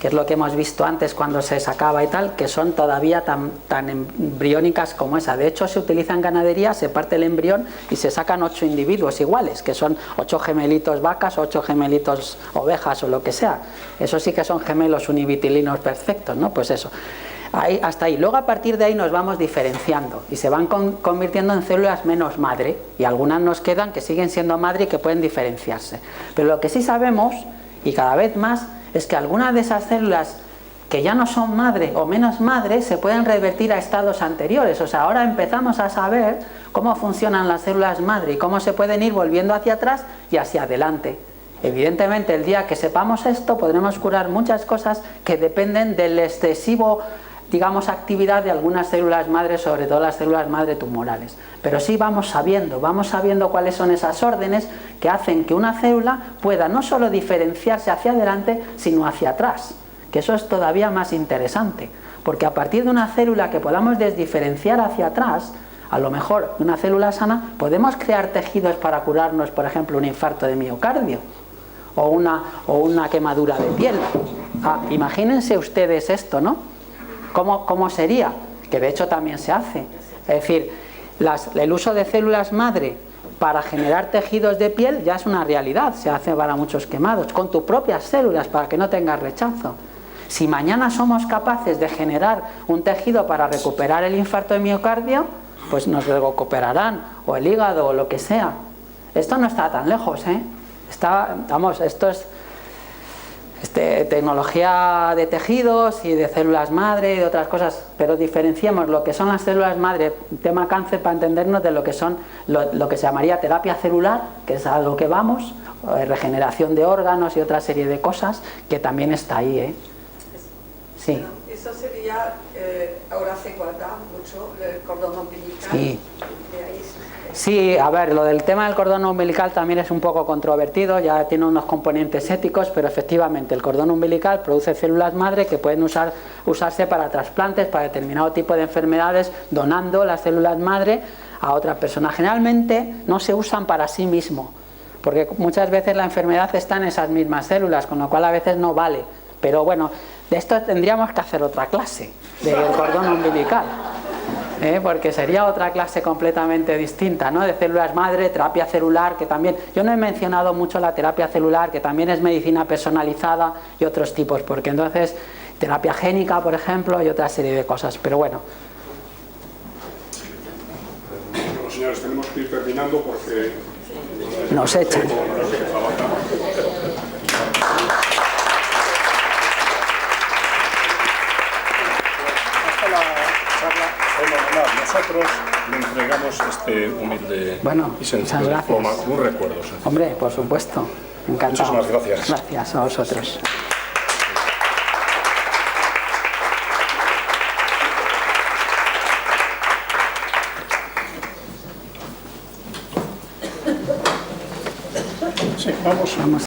que es lo que hemos visto antes cuando se sacaba y tal, que son todavía tan embriónicas como esa. De hecho, se utiliza en ganadería, se parte el embrión y se sacan 8 individuos iguales, que son 8 gemelitos vacas, 8 gemelitos ovejas o lo que sea. Eso sí que son gemelos univitilinos perfectos, ¿no? Pues eso. Ahí, hasta ahí. Luego a partir de ahí nos vamos diferenciando y se van convirtiendo en células menos madre, y algunas nos quedan que siguen siendo madre y que pueden diferenciarse. Pero lo que sí sabemos, y cada vez más, es que algunas de esas células que ya no son madre o menos madre se pueden revertir a estados anteriores. O sea, ahora empezamos a saber cómo funcionan las células madre y cómo se pueden ir volviendo hacia atrás y hacia adelante. Evidentemente, el día que sepamos esto, podremos curar muchas cosas que dependen del excesivo, digamos, actividad de algunas células madre, sobre todo las células madre tumorales. Pero sí vamos sabiendo cuáles son esas órdenes que hacen que una célula pueda no solo diferenciarse hacia adelante, sino hacia atrás, que eso es todavía más interesante, porque a partir de una célula que podamos desdiferenciar hacia atrás, a lo mejor de una célula sana, podemos crear tejidos para curarnos, por ejemplo, un infarto de miocardio o una quemadura de piel. Imagínense ustedes esto, ¿no? ¿Cómo sería? Que de hecho también se hace. Es decir, el uso de células madre para generar tejidos de piel ya es una realidad, se hace para muchos quemados, con tus propias células para que no tengas rechazo. Si mañana somos capaces de generar un tejido para recuperar el infarto de miocardio, pues nos lo recuperarán, o el hígado, o lo que sea. Esto no está tan lejos, ¿eh? Esto es tecnología de tejidos y de células madre y de otras cosas, pero diferenciemos lo que son las células madre, tema cáncer, para entendernos de lo que son lo que se llamaría terapia celular, que es a lo que vamos, regeneración de órganos y otra serie de cosas que también está ahí, ¿eh? Sí. Bueno, eso sería, ahora se guarda mucho el cordón umbilical. Sí. Sí, a ver, lo del tema del cordón umbilical también es un poco controvertido, ya tiene unos componentes éticos, pero efectivamente el cordón umbilical produce células madre que pueden usarse para trasplantes, para determinado tipo de enfermedades, donando las células madre a otra persona. Generalmente no se usan para sí mismo, porque muchas veces la enfermedad está en esas mismas células, con lo cual a veces no vale. Pero bueno, de esto tendríamos que hacer otra clase, del cordón umbilical. Porque sería otra clase completamente distinta, ¿no? De células madre, terapia celular, que también, yo no he mencionado mucho la terapia celular, que también es medicina personalizada y otros tipos, porque entonces terapia génica, por ejemplo, y otra serie de cosas, pero bueno. Bueno, señores, tenemos que ir terminando porque nos echan. Nosotros le entregamos este humilde y sencillo diploma como un recuerdo. Hombre, por supuesto, encantado. Muchísimas gracias. Gracias a vosotros. Sí, vamos.